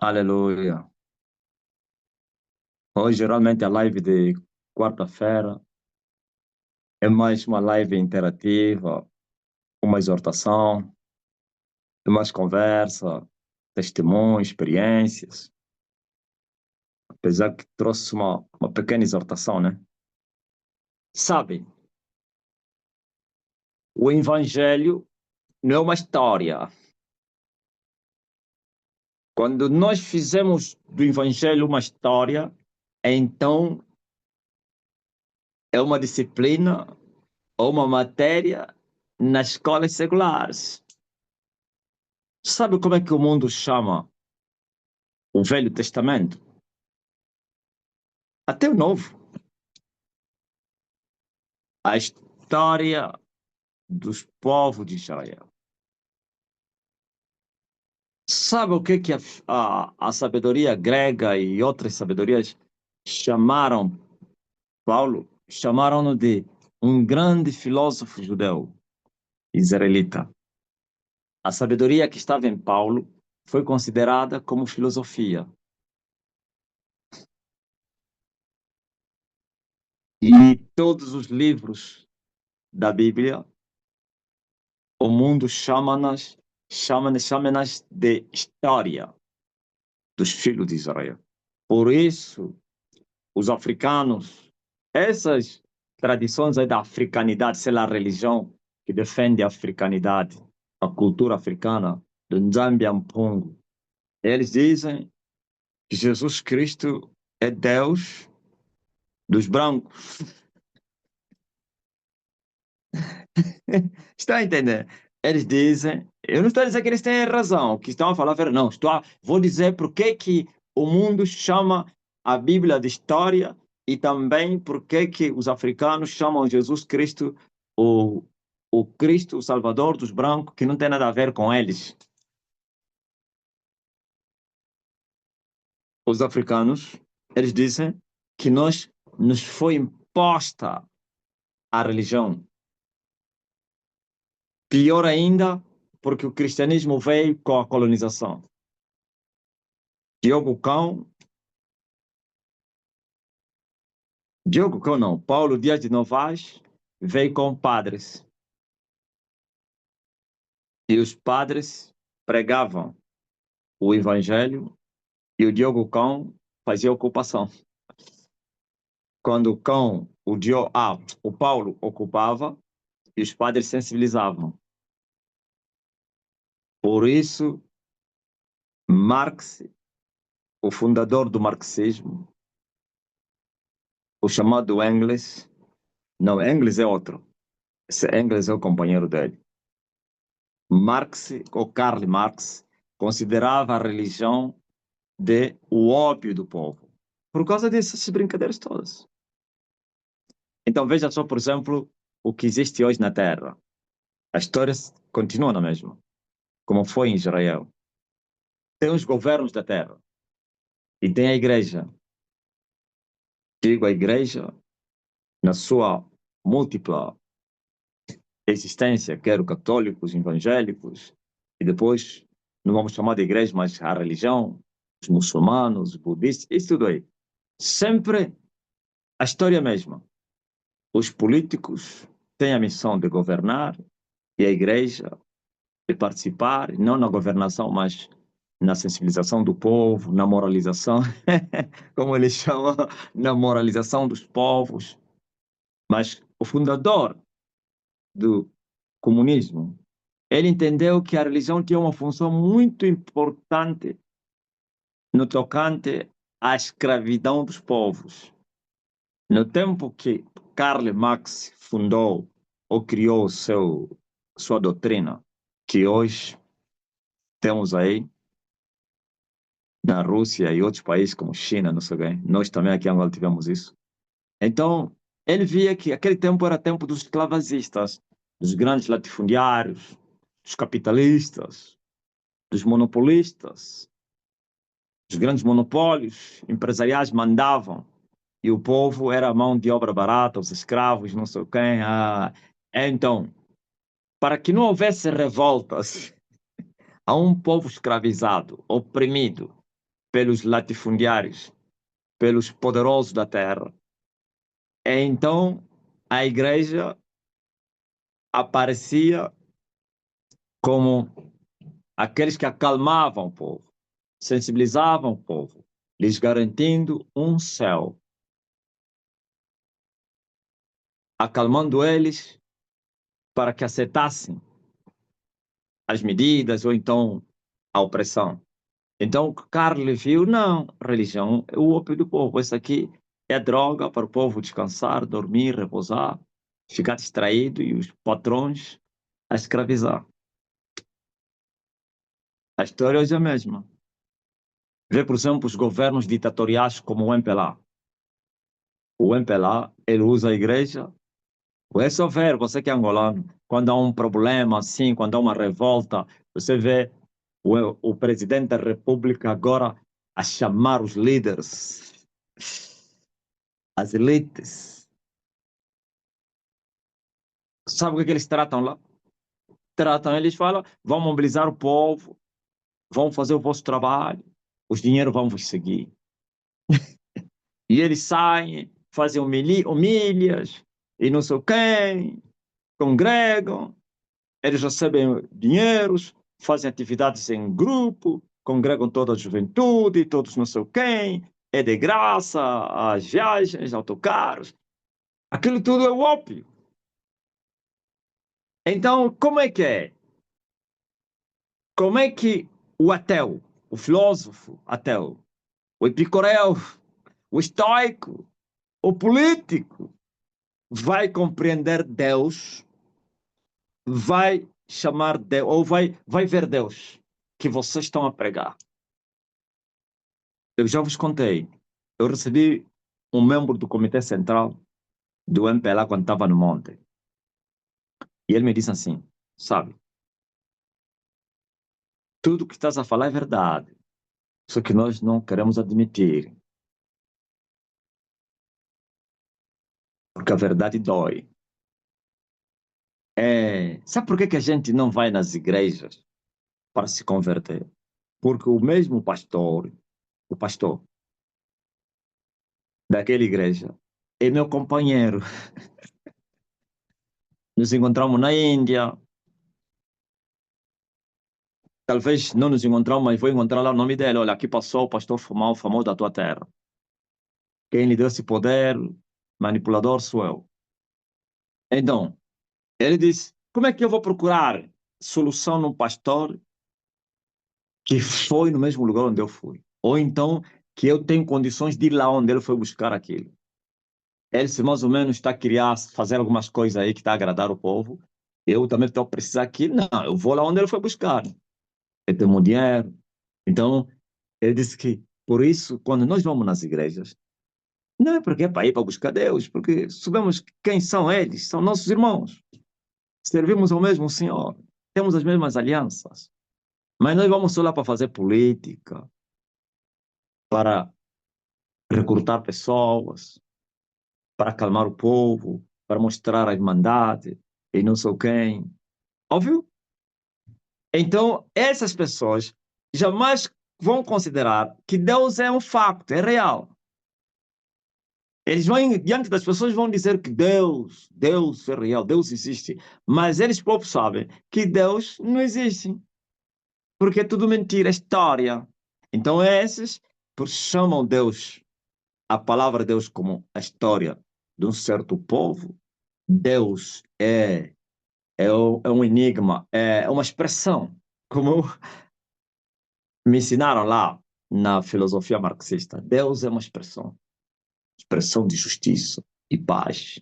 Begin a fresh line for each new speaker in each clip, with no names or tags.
Aleluia. Hoje, geralmente, a live de quarta-feira é mais uma live interativa, uma exortação, é mais conversa, testemunhos, experiências. Apesar que trouxe uma pequena exortação, né? Sabe, o Evangelho não é uma história. Quando nós fizemos do Evangelho uma história, então é uma disciplina ou uma matéria nas escolas seculares. Sabe como é que o mundo chama o Velho Testamento? Até o Novo. A história dos povos de Israel. Sabe o que a sabedoria grega e outras sabedorias chamaram Paulo? Chamaram-no de um grande filósofo judeu, israelita. A sabedoria que estava em Paulo foi considerada como filosofia. E todos os livros da Bíblia, o mundo chama-nas de história dos filhos de Israel. Por isso, os africanos, essas tradições aí da africanidade, sei lá, a religião que defende a africanidade, a cultura africana, do Nzambi Ampungu, eles dizem que Jesus Cristo é Deus dos brancos. Está a entender? Eles dizem, eu não estou a dizer que eles têm razão, que estão a falar a verdade, não, vou dizer por que o mundo chama a Bíblia de história e também por que os africanos chamam Jesus Cristo o, o Cristo, o Salvador dos brancos, que não tem nada a ver com eles. Os africanos, eles dizem que nos foi imposta a religião. Pior ainda, porque o cristianismo veio com a colonização. Diogo Cão, não, Paulo Dias de Novaes veio com padres. E os padres pregavam o evangelho e o Diogo Cão fazia ocupação. Quando o Paulo ocupava, e os padres sensibilizavam. Por isso, Marx, o fundador do marxismo, o chamado Engels, não, Engels é outro. Esse Engels é o companheiro dele. Marx, ou Karl Marx, considerava a religião de o ópio do povo, por causa dessas brincadeiras todas. Então veja só, por exemplo, o que existe hoje na Terra. A história continua na mesma, como foi em Israel. Tem os governos da Terra e tem a igreja. Digo a igreja na sua múltipla existência, quer católicos, evangélicos, e depois, não vamos chamar de igreja, mas a religião, os muçulmanos, os budistas, isso tudo aí. Sempre a história é a mesma. Os políticos têm a missão de governar e a igreja de participar, não na governação, mas na sensibilização do povo, na moralização, como eles chamam, na moralização dos povos. Mas o fundador do comunismo, ele entendeu que a religião tinha uma função muito importante no tocante à escravidão dos povos. No tempo que Karl Marx fundou ou criou sua doutrina, que hoje temos aí na Rússia e outros países como China, não sei bem, nós também aqui em Angola tivemos isso. Então, ele via que aquele tempo era tempo dos esclavagistas, dos grandes latifundiários, dos capitalistas, dos monopolistas, os grandes monopólios empresariais mandavam e o povo era a mão de obra barata, os escravos, não sei quem. Então, para que não houvesse revoltas a um povo escravizado, oprimido, pelos latifundiários, pelos poderosos da terra. Então, a igreja aparecia como aqueles que acalmavam o povo, sensibilizavam o povo, lhes garantindo um céu, acalmando eles para que aceitassem as medidas ou então a opressão. Então, Carlos viu, não, religião é o ópio do povo. Isso aqui é droga para o povo descansar, dormir, repousar, ficar distraído e os patrões a escravizar. A história hoje é a mesma. Vê, por exemplo, os governos ditatoriais como o MPLA. O MPLA, ele usa a igreja. É só ver, você que é angolano, quando há um problema assim, quando há uma revolta, você vê o presidente da República agora a chamar os líderes, as elites. Sabe o que é que eles tratam lá? Tratam, eles falam, vão mobilizar o povo, vão fazer o vosso trabalho, os dinheiros vão vos seguir. E eles saem, fazem homilhas, e não sei quem, congregam, eles recebem dinheiros, fazem atividades em grupo, congregam toda a juventude, todos não sei quem, é de graça, as viagens, autocarros, aquilo tudo é o ópio. Então, como é que é? Como é que o ateu, o filósofo ateu, o epicoreu, o estoico, o político vai compreender Deus, vai chamar Deus, ou vai ver Deus que vocês estão a pregar? Eu já vos contei, eu recebi um membro do Comitê Central do MPLA quando estava no Monte. E ele me disse assim, sabe, tudo que estás a falar é verdade, só que nós não queremos admitir, porque a verdade dói. Sabe por que que a gente não vai nas igrejas para se converter? Porque o mesmo pastor, o pastor daquela igreja, é meu companheiro. Nos encontramos na Índia, talvez não nos encontramos, mas vou encontrar lá o nome dele. Olha, aqui passou o pastor famoso da tua terra. Quem lhe deu esse poder, manipulador, sou eu. Então, ele disse, como é que eu vou procurar solução num pastor que foi no mesmo lugar onde eu fui? Ou então, que eu tenho condições de ir lá onde ele foi buscar aquilo. Ele se mais ou menos está a criar, fazer algumas coisas aí que está a agradar o povo, eu também estou a precisar aqui. Não, eu vou lá onde ele foi buscar. Eu tenho dinheiro. Então, ele disse que, por isso, quando nós vamos nas igrejas, não é porque é para ir para buscar Deus, porque sabemos quem são eles, são nossos irmãos. Servimos ao mesmo Senhor, temos as mesmas alianças. Mas nós vamos só lá para fazer política, para recrutar pessoas, para acalmar o povo, para mostrar a irmandade e não sei quem. Óbvio? Então, essas pessoas jamais vão considerar que Deus é um facto, é real. Eles vão, diante das pessoas, vão dizer que Deus é real, Deus existe. Mas eles próprios sabem que Deus não existe. Porque é tudo mentira, é história. Então, esses chamam Deus, a palavra Deus, como a história de um certo povo. Deus é um enigma, é uma expressão, como me ensinaram lá na filosofia marxista. Deus é uma expressão de justiça e paz.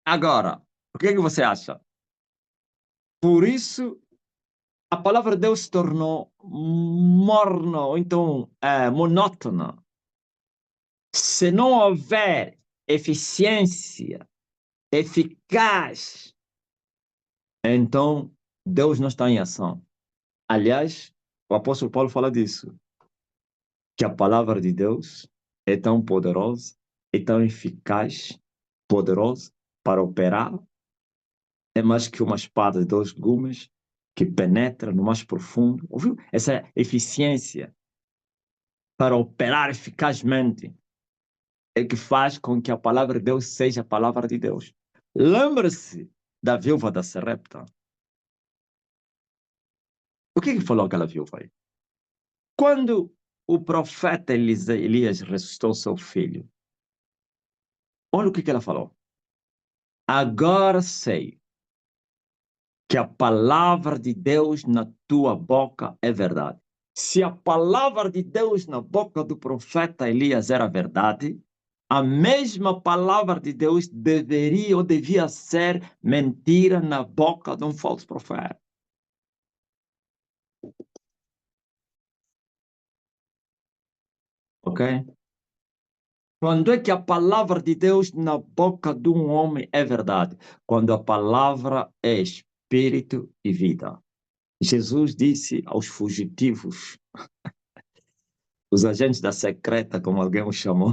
Agora, o que é que você acha? Por isso, a palavra Deus se tornou morna, ou então monótona. Se não houver eficiência, eficaz, então Deus não está em ação. Aliás, o apóstolo Paulo fala disso, que a palavra de Deus é tão poderosa, é tão eficaz, poderosa para operar, é mais que uma espada de dois gumes, que penetra no mais profundo. Ouviu? Essa eficiência para operar eficazmente é que faz com que a palavra de Deus seja a palavra de Deus. Lembre-se da viúva da Sarepta. O que falou aquela viúva aí? Quando o profeta Elias ressuscitou seu filho, olha o que ela falou. Agora sei que a palavra de Deus na tua boca é verdade. Se a palavra de Deus na boca do profeta Elias era verdade, a mesma palavra de Deus deveria ou devia ser mentira na boca de um falso profeta. Ok? Quando é que a palavra de Deus na boca de um homem é verdade? Quando a palavra é espírito e vida. Jesus disse aos fugitivos, os agentes da secreta, como alguém os chamou,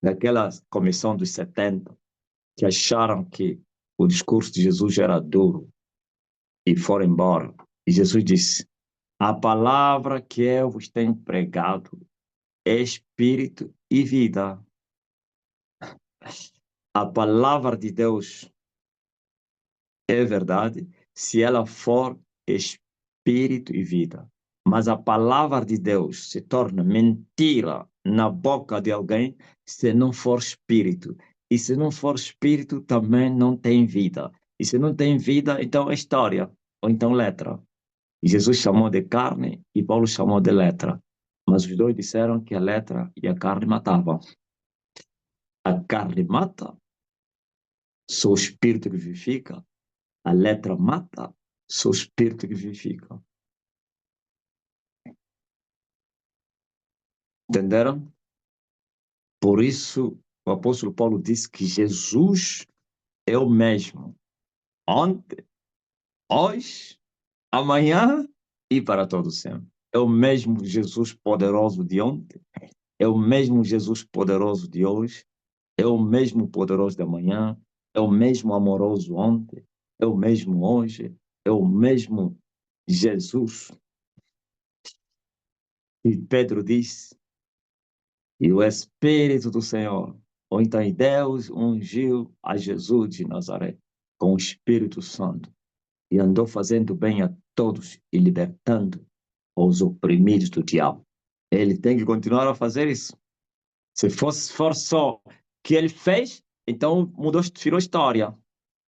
daquela comissão dos 70, que acharam que o discurso de Jesus era duro e foram embora. E Jesus disse, a palavra que eu vos tenho pregado é espírito e vida. A palavra de Deus é verdade se ela for espírito e vida. Mas a palavra de Deus se torna mentira na boca de alguém se não for espírito. E se não for espírito, também não tem vida. E se não tem vida, então é história, ou então letra. E Jesus chamou de carne e Paulo chamou de letra. Mas os dois disseram que a letra e a carne matavam. A carne mata, só o espírito que vivifica. A letra mata, só o espírito que vivifica. Entenderam? Por isso, o apóstolo Paulo disse que Jesus é o mesmo ontem, hoje, amanhã e para todo sempre. É o mesmo Jesus poderoso de ontem, é o mesmo Jesus poderoso de hoje, é o mesmo poderoso de amanhã, é o mesmo amoroso ontem, é o mesmo hoje, é o mesmo Jesus. E Pedro disse, e o Espírito do Senhor, ou então Deus ungiu a Jesus de Nazaré com o Espírito Santo e andou fazendo bem a todos e libertando os oprimidos do diabo. Ele tem que continuar a fazer isso. Se for só que ele fez, então mudou, virou história.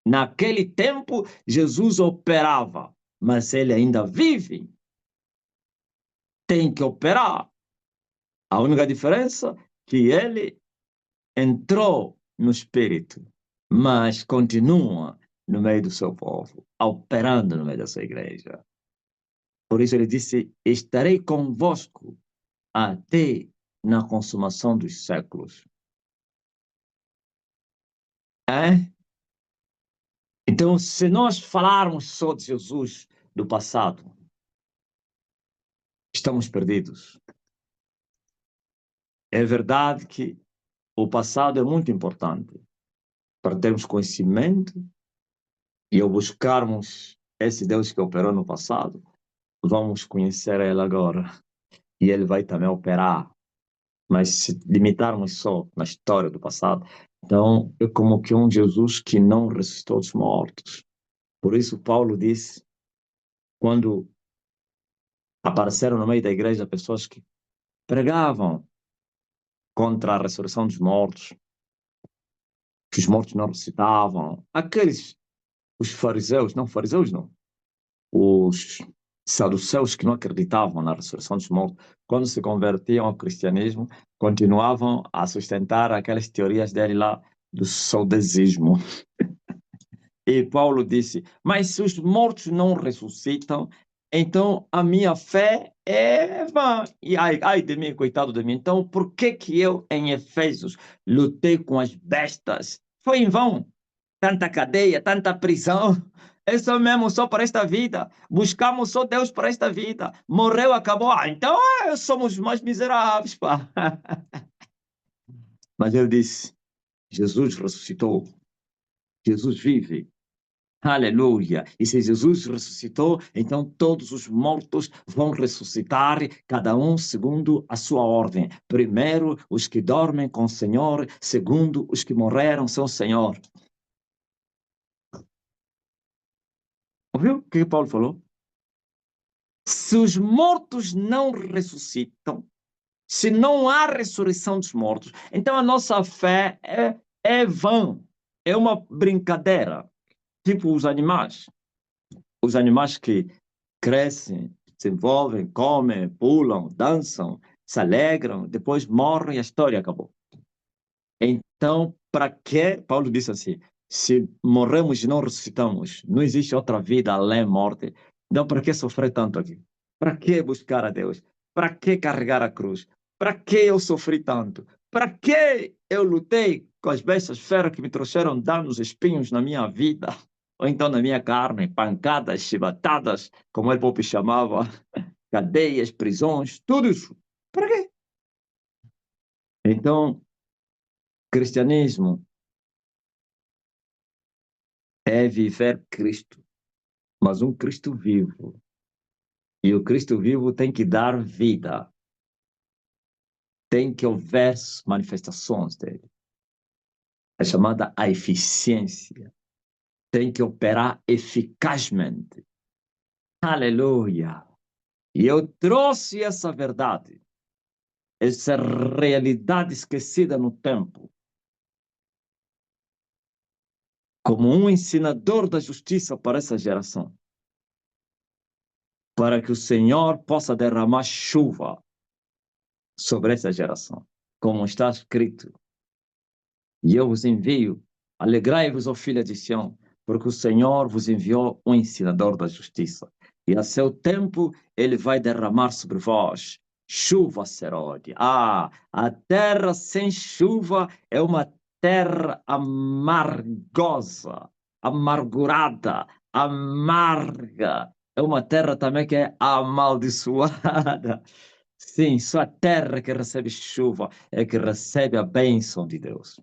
Naquele tempo, Jesus operava, mas ele ainda vive. Tem que operar. A única diferença é que ele entrou no Espírito, mas continua no meio do seu povo, operando no meio da sua igreja. Por isso ele disse, estarei convosco até na consumação dos séculos. É? Então, se nós falarmos só de Jesus do passado, estamos perdidos. É verdade que o passado é muito importante para termos conhecimento e ao buscarmos esse Deus que operou no passado, vamos conhecer ele agora e ele vai também operar. Mas se limitarmos só na história do passado, então é como que um Jesus que não ressuscitou dos mortos. Por isso Paulo disse, quando apareceram no meio da igreja pessoas que pregavam contra a ressurreição dos mortos, que os mortos não ressuscitavam, aqueles, os fariseus não, os saduceus que não acreditavam na ressurreição dos mortos, quando se convertiam ao cristianismo, continuavam a sustentar aquelas teorias dele lá do saudosismo. E Paulo disse, mas se os mortos não ressuscitam, então a minha fé é vã. E ai de mim, coitado de mim. Então, por que que eu, em Efésios, lutei com as bestas? Foi em vão. Tanta cadeia, tanta prisão. É só mesmo, só para esta vida. Buscamos só Deus para esta vida. Morreu, acabou. Então somos mais miseráveis, pá. Mas ele disse, Jesus ressuscitou. Jesus vive. Aleluia! E se Jesus ressuscitou, então todos os mortos vão ressuscitar, cada um segundo a sua ordem. Primeiro, os que dormem com o Senhor, segundo, os que morreram sem o Senhor. Ouviu o que Paulo falou? Se os mortos não ressuscitam, se não há ressurreição dos mortos, então a nossa fé é vã, é uma brincadeira, tipo os animais. Os animais que crescem, se envolvem, comem, pulam, dançam, se alegram, depois morrem e a história acabou. Então, para que, Paulo disse assim, se morremos e não ressuscitamos, não existe outra vida além da morte, então para que sofrer tanto aqui? Para que buscar a Deus? Para que carregar a cruz? Para que eu sofri tanto? Para que eu lutei com as bestas feras que me trouxeram danos, espinhos na minha vida? Ou então na minha carne, pancadas, chibatadas, como ele próprio chamava, cadeias, prisões, tudo isso. Para quê? Então, cristianismo é viver Cristo, mas um Cristo vivo. E o Cristo vivo tem que dar vida, tem que haver manifestações dele. É chamada a eficiência. Tem que operar eficazmente. Aleluia! E eu trouxe essa verdade, essa realidade esquecida no tempo, como um ensinador da justiça para essa geração, para que o Senhor possa derramar chuva sobre essa geração, como está escrito. E eu vos envio, alegrai-vos, ó filha de Sião, porque o Senhor vos enviou um ensinador da justiça. E a seu tempo ele vai derramar sobre vós chuva serode. A terra sem chuva é uma terra amargosa, amargurada, amarga. É uma terra também que é amaldiçoada. Sim, só a terra que recebe chuva é que recebe a bênção de Deus.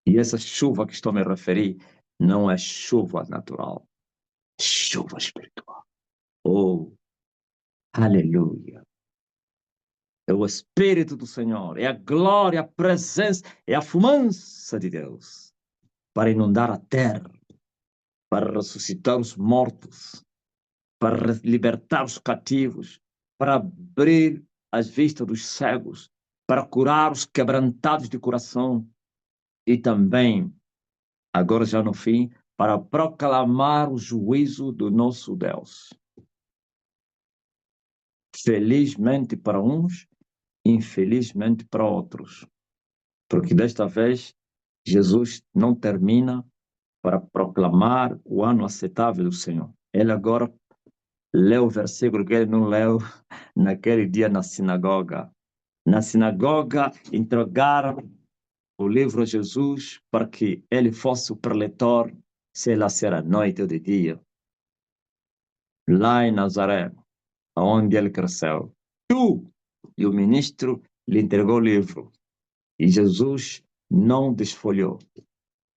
E essa chuva que estou a me referir não é chuva natural, é chuva espiritual. Oh, aleluia. É o Espírito do Senhor, é a glória, a presença, é a fumaça de Deus para inundar a terra, para ressuscitar os mortos, para libertar os cativos, para abrir as vistas dos cegos, para curar os quebrantados de coração e também, agora já no fim, para proclamar o juízo do nosso Deus. Felizmente para uns, infelizmente para outros. Porque desta vez, Jesus não termina para proclamar o ano aceitável do Senhor. Ele agora leu o versículo que ele não leu naquele dia na sinagoga. Na sinagoga, entregaram o livro a Jesus para que ele fosse o preletor, sei lá se era noite ou de dia, lá em Nazaré, onde ele cresceu. E o ministro lhe entregou o livro. E Jesus não desfolhou.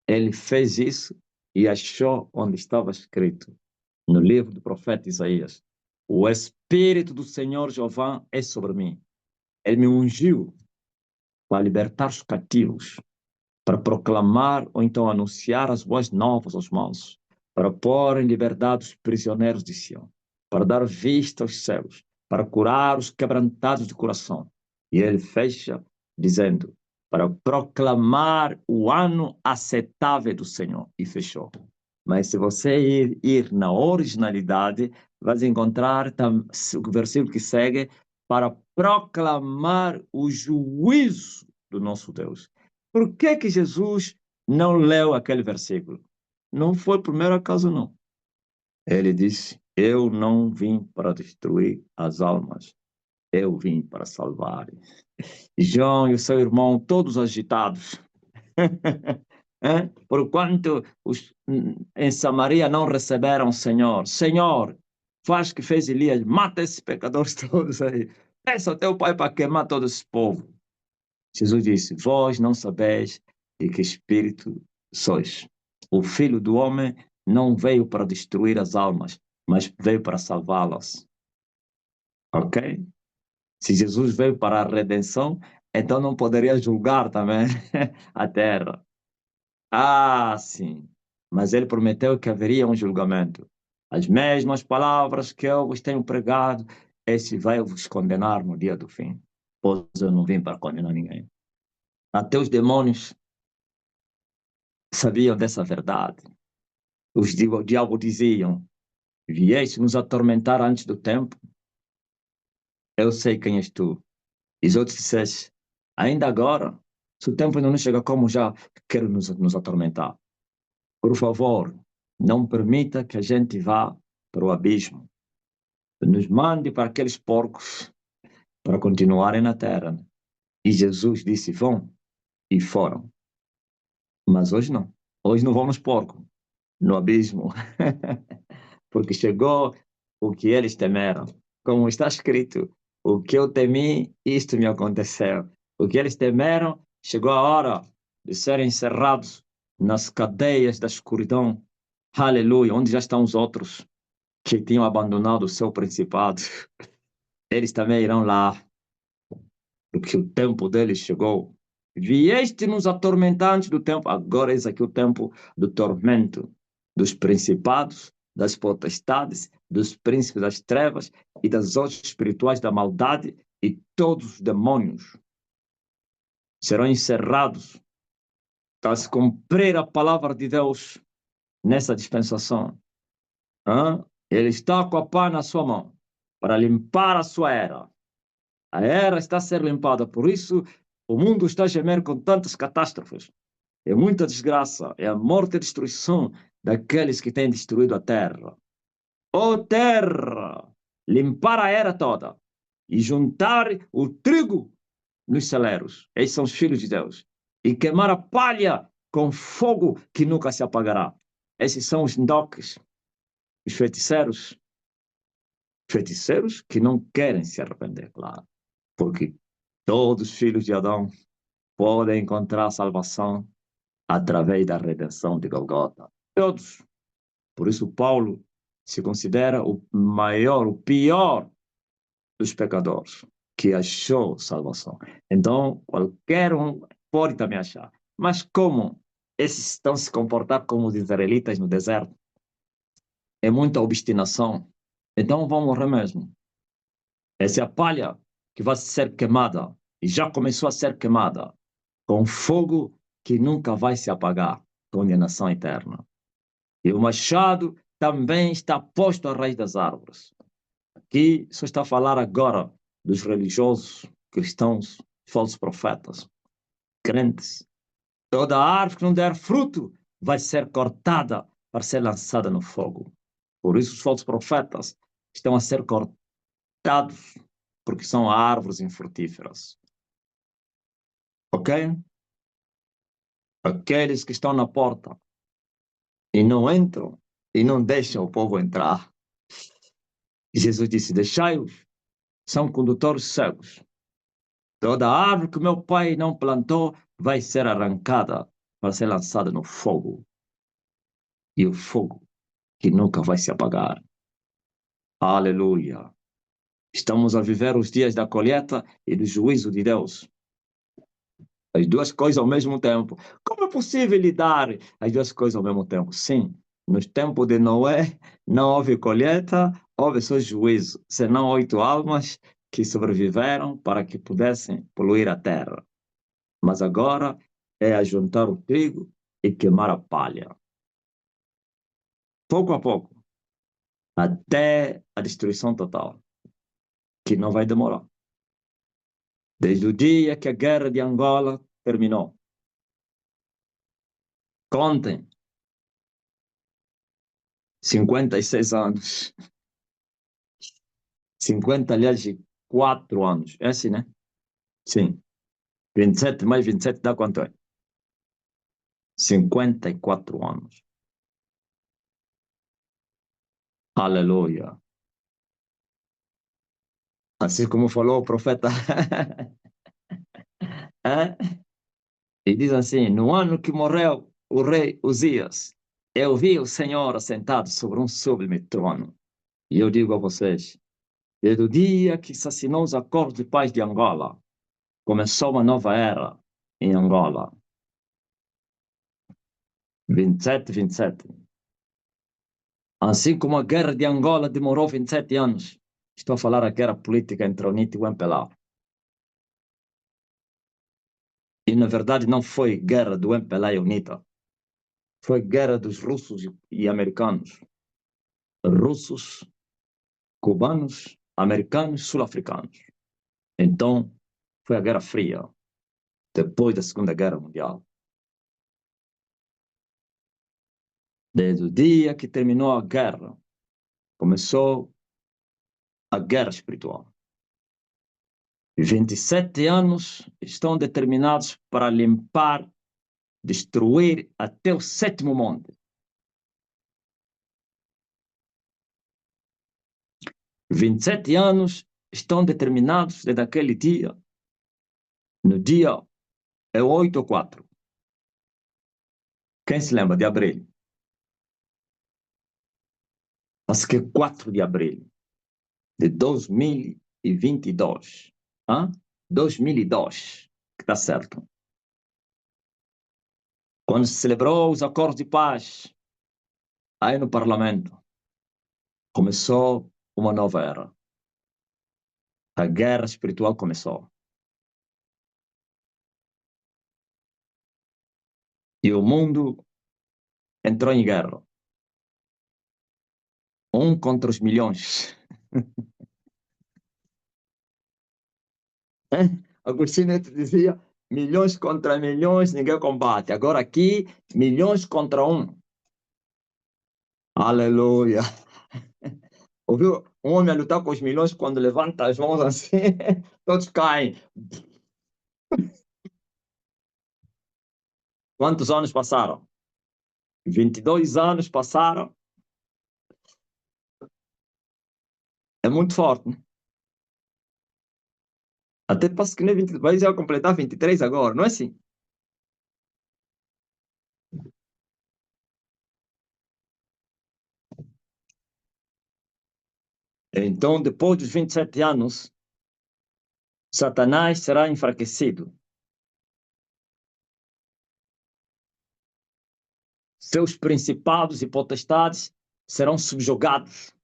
Ele fez isso e achou onde estava escrito, no livro do profeta Isaías: o Espírito do Senhor Jeová é sobre mim. Ele me ungiu para libertar os cativos, para proclamar ou então anunciar as boas novas aos mansos, para pôr em liberdade os prisioneiros de Sião, para dar vista aos céus, para curar os quebrantados de coração. E ele fecha dizendo, para proclamar o ano aceitável do Senhor. E fechou. Mas se você ir na originalidade, vai encontrar o versículo que segue, para proclamar o juízo do nosso Deus. Por que que Jesus não leu aquele versículo? Não foi por mero acaso, não. Ele disse, eu não vim para destruir as almas, eu vim para salvar. João e o seu irmão, todos agitados. Porquanto em Samaria não receberam o Senhor. Senhor, faz que fez Elias, mata esses pecadores todos aí. Peça ao teu pai para queimar todo esse povo. Jesus disse, vós não sabeis de que espírito sois. O Filho do Homem não veio para destruir as almas, mas veio para salvá-las. Ok? Se Jesus veio para a redenção, então não poderia julgar também a terra. Ah, sim. Mas ele prometeu que haveria um julgamento. As mesmas palavras que eu vos tenho pregado, esse vai vos condenar no dia do fim. Pois eu não vim para condenar ninguém. Até os demônios sabiam dessa verdade. O diabo diziam: vieste nos atormentar antes do tempo? Eu sei quem és tu. E os outros disseste: ainda agora, se o tempo ainda não chega, como já quer nos atormentar? Por favor, não permita que a gente vá para o abismo. Nos mande para aqueles porcos para continuarem na terra. E Jesus disse: vão. E foram. Mas hoje não. Hoje não vão nos porcos, no abismo. Porque chegou o que eles temeram. Como está escrito: o que eu temi, isto me aconteceu. O que eles temeram, chegou a hora de serem encerrados nas cadeias da escuridão. Aleluia, onde já estão os outros que tinham abandonado o seu principado. Eles também irão lá, porque o tempo deles chegou. Vieste nos atormentar antes do tempo, agora eis aqui o tempo do tormento, dos principados, das potestades, dos príncipes das trevas e das hostes espirituais da maldade, e todos os demônios serão encerrados para se cumprir a palavra de Deus nessa dispensação. Ele está com a pá na sua mão para limpar a sua era. A era está a ser limpada, por isso o mundo está a gemer com tantas catástrofes. É muita desgraça, é a morte e a destruição daqueles que têm destruído a terra. Ó terra, limpar a era toda e juntar o trigo nos celeiros. Esses são os filhos de Deus. E queimar a palha com fogo que nunca se apagará. Esses são os ndoques, os feiticeiros. Feiticeiros que não querem se arrepender, claro. Porque todos os filhos de Adão podem encontrar salvação através da redenção de Golgota. Todos. Por isso, Paulo se considera o maior, o pior dos pecadores, que achou salvação. Então, qualquer um pode também achar. Mas como esses estão se comportar como os israelitas no deserto? É muita obstinação. Então vão morrer mesmo. Essa é a palha que vai ser queimada, e já começou a ser queimada, com fogo que nunca vai se apagar, condenação eterna. E o machado também está posto à raiz das árvores. Aqui só está a falar agora dos religiosos, cristãos, falsos profetas, crentes. Toda árvore que não der fruto vai ser cortada para ser lançada no fogo. Por isso os falsos profetas estão a ser cortados, porque são árvores infrutíferas. Ok? Aqueles que estão na porta e não entram e não deixam o povo entrar. Jesus disse: deixai-os, são condutores cegos. Toda árvore que meu pai não plantou vai ser arrancada para ser lançada no fogo. E o fogo que nunca vai se apagar. Aleluia. Estamos a viver os dias da colheita e do juízo de Deus. As duas coisas ao mesmo tempo. Como é possível lidar as duas coisas ao mesmo tempo? Sim, nos tempos de Noé não houve colheita, houve só juízo, senão 8 almas que sobreviveram para que pudessem poluir a terra. Mas agora é ajuntar o trigo e queimar a palha. Pouco a pouco, até a destruição total, que não vai demorar. Desde o dia que a guerra de Angola terminou. Contem, 56 anos. 50, aliás, 4 anos. É assim, né? Sim. 27 mais 27 dá quanto é? 54 anos. Aleluia. Assim como falou o profeta. É? E diz assim: no ano que morreu o rei Uzias, Eu vi o Senhor sentado sobre um sublime trono. E eu digo a vocês, desde o dia que se assinou os acordos de paz de Angola, começou uma nova era em Angola. 27. Assim como a guerra de Angola demorou 27 anos, estou a falar a guerra política entre a UNITA e o MPLA. E, na verdade, não foi guerra do MPLA e UNITA. Foi guerra dos russos e americanos. Russos, cubanos, americanos, sul-africanos. Então, foi a Guerra Fria, depois da Segunda Guerra Mundial. Desde o dia que terminou a guerra, começou a guerra espiritual. 27 anos estão determinados para limpar, destruir até o sétimo monte. 27 anos estão determinados desde aquele dia. No dia é 8/4. Quem se lembra de abril? Acho que é 4 de abril de 2022. 2002, que está certo. Quando se celebrou os acordos de paz, aí no parlamento, começou uma nova era. A guerra espiritual começou. E o mundo entrou em guerra. Um contra os milhões. Agostinho Neto dizia, milhões contra milhões, ninguém combate. Agora aqui, milhões contra um. Aleluia. Ouviu um homem a lutar com os milhões, quando levanta as mãos assim, todos caem. Quantos anos passaram? 22 anos passaram. É muito forte, né? Até parece que nem 20, vai já completar 23 agora, não é assim? Então, depois dos 27 anos, Satanás será enfraquecido. Seus principados e potestades serão subjugados.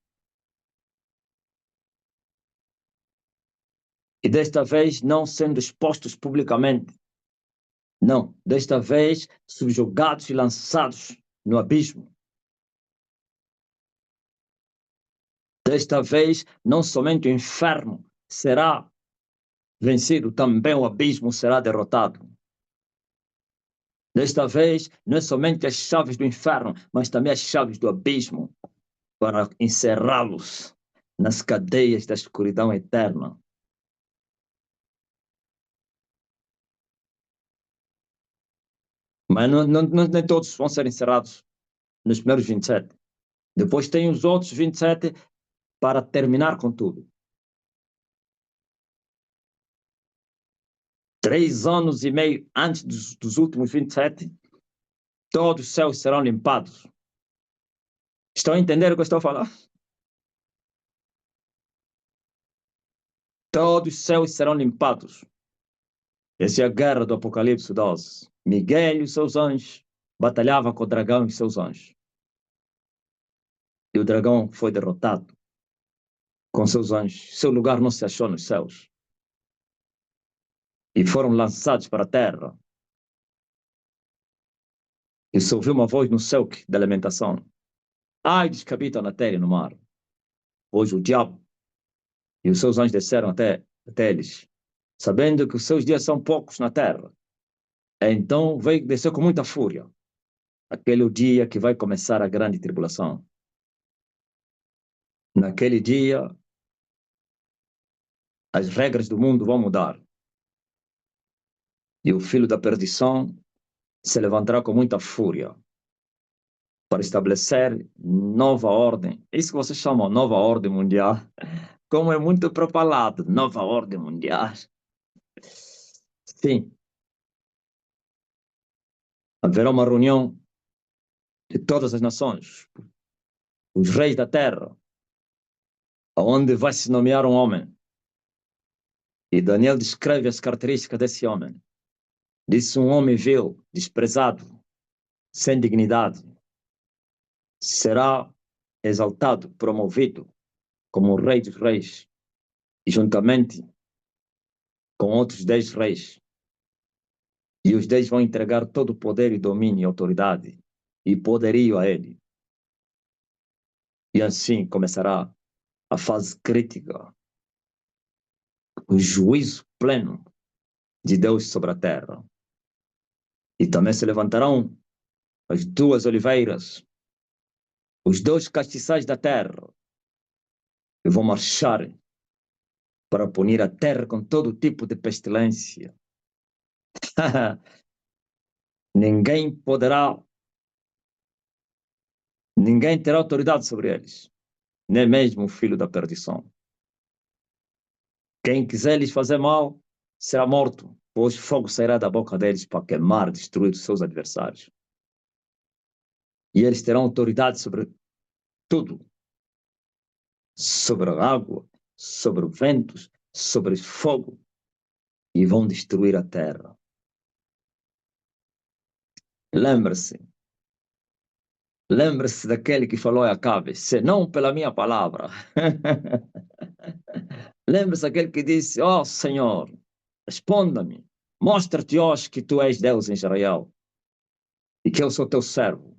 E desta vez não sendo expostos publicamente. Não, desta vez subjugados e lançados no abismo. Desta vez, não somente o inferno será vencido, também o abismo será derrotado. Desta vez, não é somente as chaves do inferno, mas também as chaves do abismo, para encerrá-los nas cadeias da escuridão eterna. Mas nem todos vão ser encerrados nos primeiros 27. Depois tem os outros 27 para terminar com tudo. 3 anos e meio antes dos últimos 27, todos os céus serão limpados. Estão a entender o que eu estou a falar? Todos os céus serão limpados. Essa é a guerra do Apocalipse 12. Miguel e os seus anjos batalhavam com o dragão e seus anjos. E o dragão foi derrotado com seus anjos. Seu lugar não se achou nos céus. E foram lançados para a terra. E se ouviu uma voz no céu da lamentação. Ai dos que habitam na terra e no mar. Hoje o diabo e os seus anjos desceram até eles, sabendo que os seus dias são poucos na terra. Então veio descer com muita fúria. Aquele é o dia que vai começar a grande tribulação. Naquele dia, as regras do mundo vão mudar. E o filho da perdição se levantará com muita fúria para estabelecer nova ordem. Isso que vocês chamam nova ordem mundial. Como é muito propalado, nova ordem mundial. Sim. Haverá uma reunião de todas as nações, os reis da terra, aonde vai se nomear um homem. E Daniel descreve as características desse homem. Disse um homem vil, desprezado, sem dignidade, será exaltado, promovido como o rei dos reis, e juntamente com outros 10 reis. E os 10 vão entregar todo o poder e domínio e autoridade e poderio a ele. E assim começará a fase crítica, o juízo pleno de Deus sobre a terra. E também se levantarão as duas oliveiras, os dois castiçais da terra, e vão marchar para punir a terra com todo tipo de pestilência. Ninguém poderá, ninguém terá autoridade sobre eles, nem mesmo o filho da perdição. Quem quiser lhes fazer mal será morto, pois fogo sairá da boca deles para queimar, destruir os seus adversários. E eles terão autoridade sobre tudo, sobre a água, sobre ventos, sobre fogo, e vão destruir a terra. Lembre-se, lembre-se daquele que falou a Acabe, senão pela minha palavra. Lembre-se daquele que disse, ó Senhor, responda-me, mostra-te hoje que tu és Deus em Israel e que eu sou teu servo.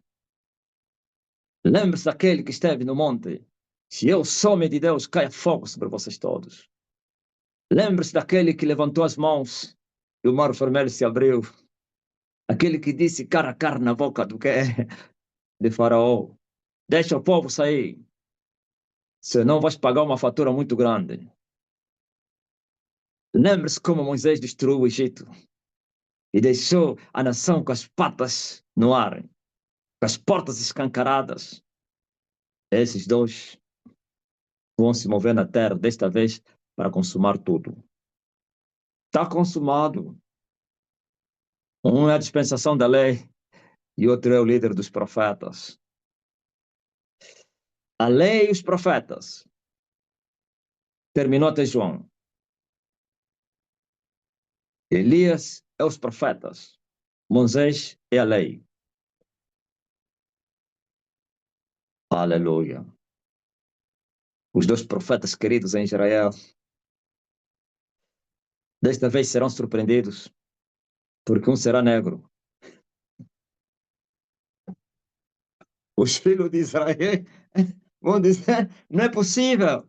Lembre-se daquele que esteve no monte, se eu sou homem de Deus, caia fogo sobre vocês todos. Lembre-se daquele que levantou as mãos e o mar vermelho se abriu. Aquele que disse cara a cara na boca do que de Faraó, deixa o povo sair, senão vais pagar uma fatura muito grande. Lembre-se como Moisés destruiu o Egito e deixou a nação com as patas no ar, com as portas escancaradas. Esses dois vão se mover na terra, desta vez para consumar tudo. Está consumado. Um é a dispensação da lei e outro é o líder dos profetas. A lei e os profetas. Terminou até João. Elias é os profetas. Moisés é a lei. Aleluia. Os dois profetas queridos em Israel, desta vez serão surpreendidos, porque um será negro. Os filhos de Israel vão dizer, não é possível.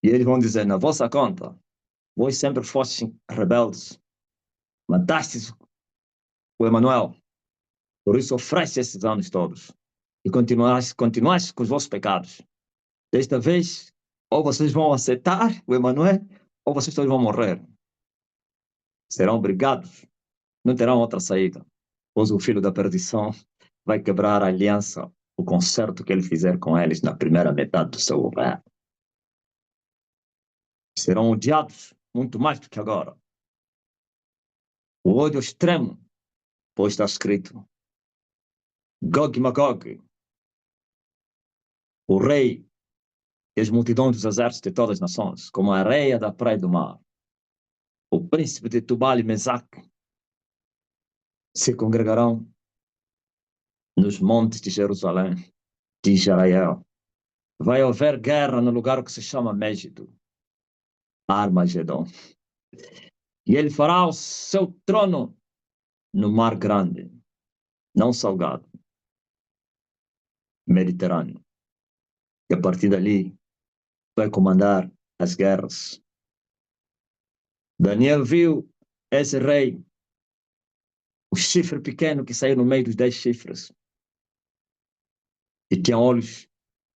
E eles vão dizer, na vossa conta, vós sempre fostes rebeldes, matastes o Emanuel, por isso oferece esses anos todos. E continuaste com os vossos pecados. Desta vez, ou vocês vão aceitar o Emanuel, ou vocês todos vão morrer. Serão obrigados, não terão outra saída, pois o filho da perdição vai quebrar a aliança, o concerto que ele fizer com eles na primeira metade do seu governo. Serão odiados muito mais do que agora. O ódio extremo, pois está escrito, Gog e Magog, o rei e as multidões dos exércitos de todas as nações, como a areia da praia do mar. O príncipe de Tubal e Mesaque se congregarão nos montes de Jerusalém, de Israel. Vai haver guerra no lugar que se chama Mégido, Armagedon. E ele fará o seu trono no mar grande, não salgado, Mediterrâneo. E a partir dali vai comandar as guerras. Daniel viu esse rei, o chifre pequeno que saiu no meio dos 10 chifres. E tinha olhos,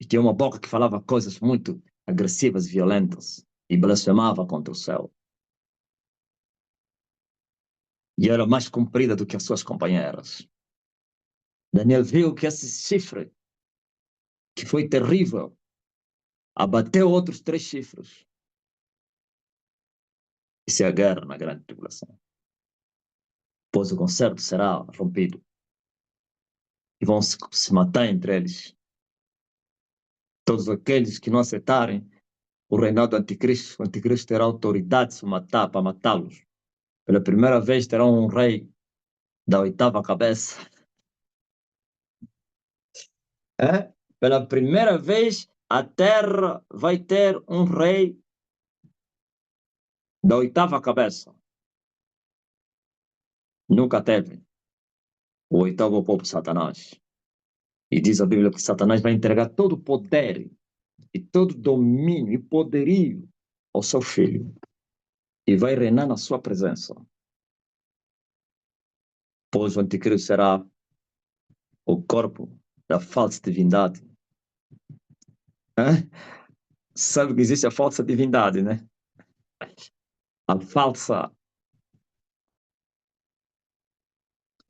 e tinha uma boca que falava coisas muito agressivas e violentas, e blasfemava contra o céu. E era mais comprida do que as suas companheiras. Daniel viu que esse chifre, que foi terrível, abateu outros 3 chifres. Isso é a guerra na grande tribulação. Pois o concerto será rompido. e vão se matar entre eles. Todos aqueles que não aceitarem o reinado do anticristo, o anticristo terá autoridade de se matar, para matá-los. Pela primeira vez terá um rei da oitava cabeça. É? Pela primeira vez, a terra vai ter um rei da oitava cabeça. Nunca teve. O oitavo povo, Satanás. E diz a Bíblia que Satanás vai entregar todo o poder e todo o domínio e poderio ao seu filho. E vai reinar na sua presença. Pois o anticristo será o corpo da falsa divindade. É? Sabe que existe a falsa divindade, né? A falsa.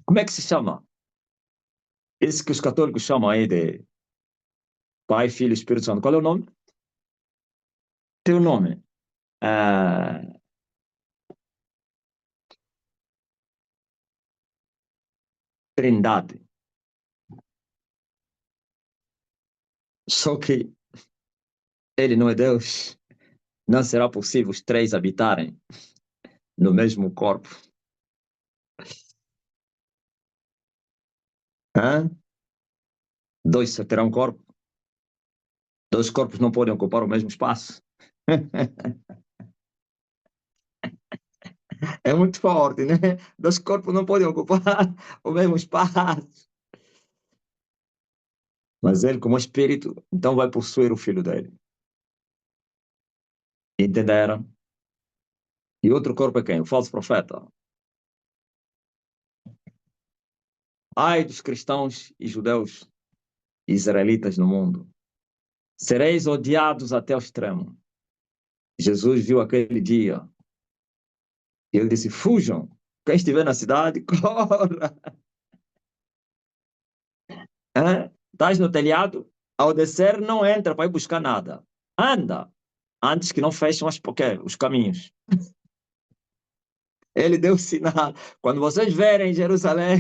Como é que se chama? Esse que os católicos chamam aí de Pai, Filho e Espírito Santo. Qual é o nome? Tem o nome. É... Trindade. Só que ele não é Deus. Não será possível os três habitarem no mesmo corpo. Hã? Dois só terão um corpo. Dois corpos não podem ocupar o mesmo espaço. É muito forte, né? Dois corpos não podem ocupar o mesmo espaço. Mas ele, como espírito, então vai possuir o filho dele. Entenderam? E outro corpo é quem? O falso profeta. Ai dos cristãos e judeus e israelitas no mundo. Sereis odiados até o extremo. Jesus viu aquele dia e ele disse: fujam. Quem estiver na cidade, corra. Estás no telhado, ao descer não entra para ir buscar nada. Anda, antes que não fechem os caminhos. Ele deu o sinal. Quando vocês verem Jerusalém,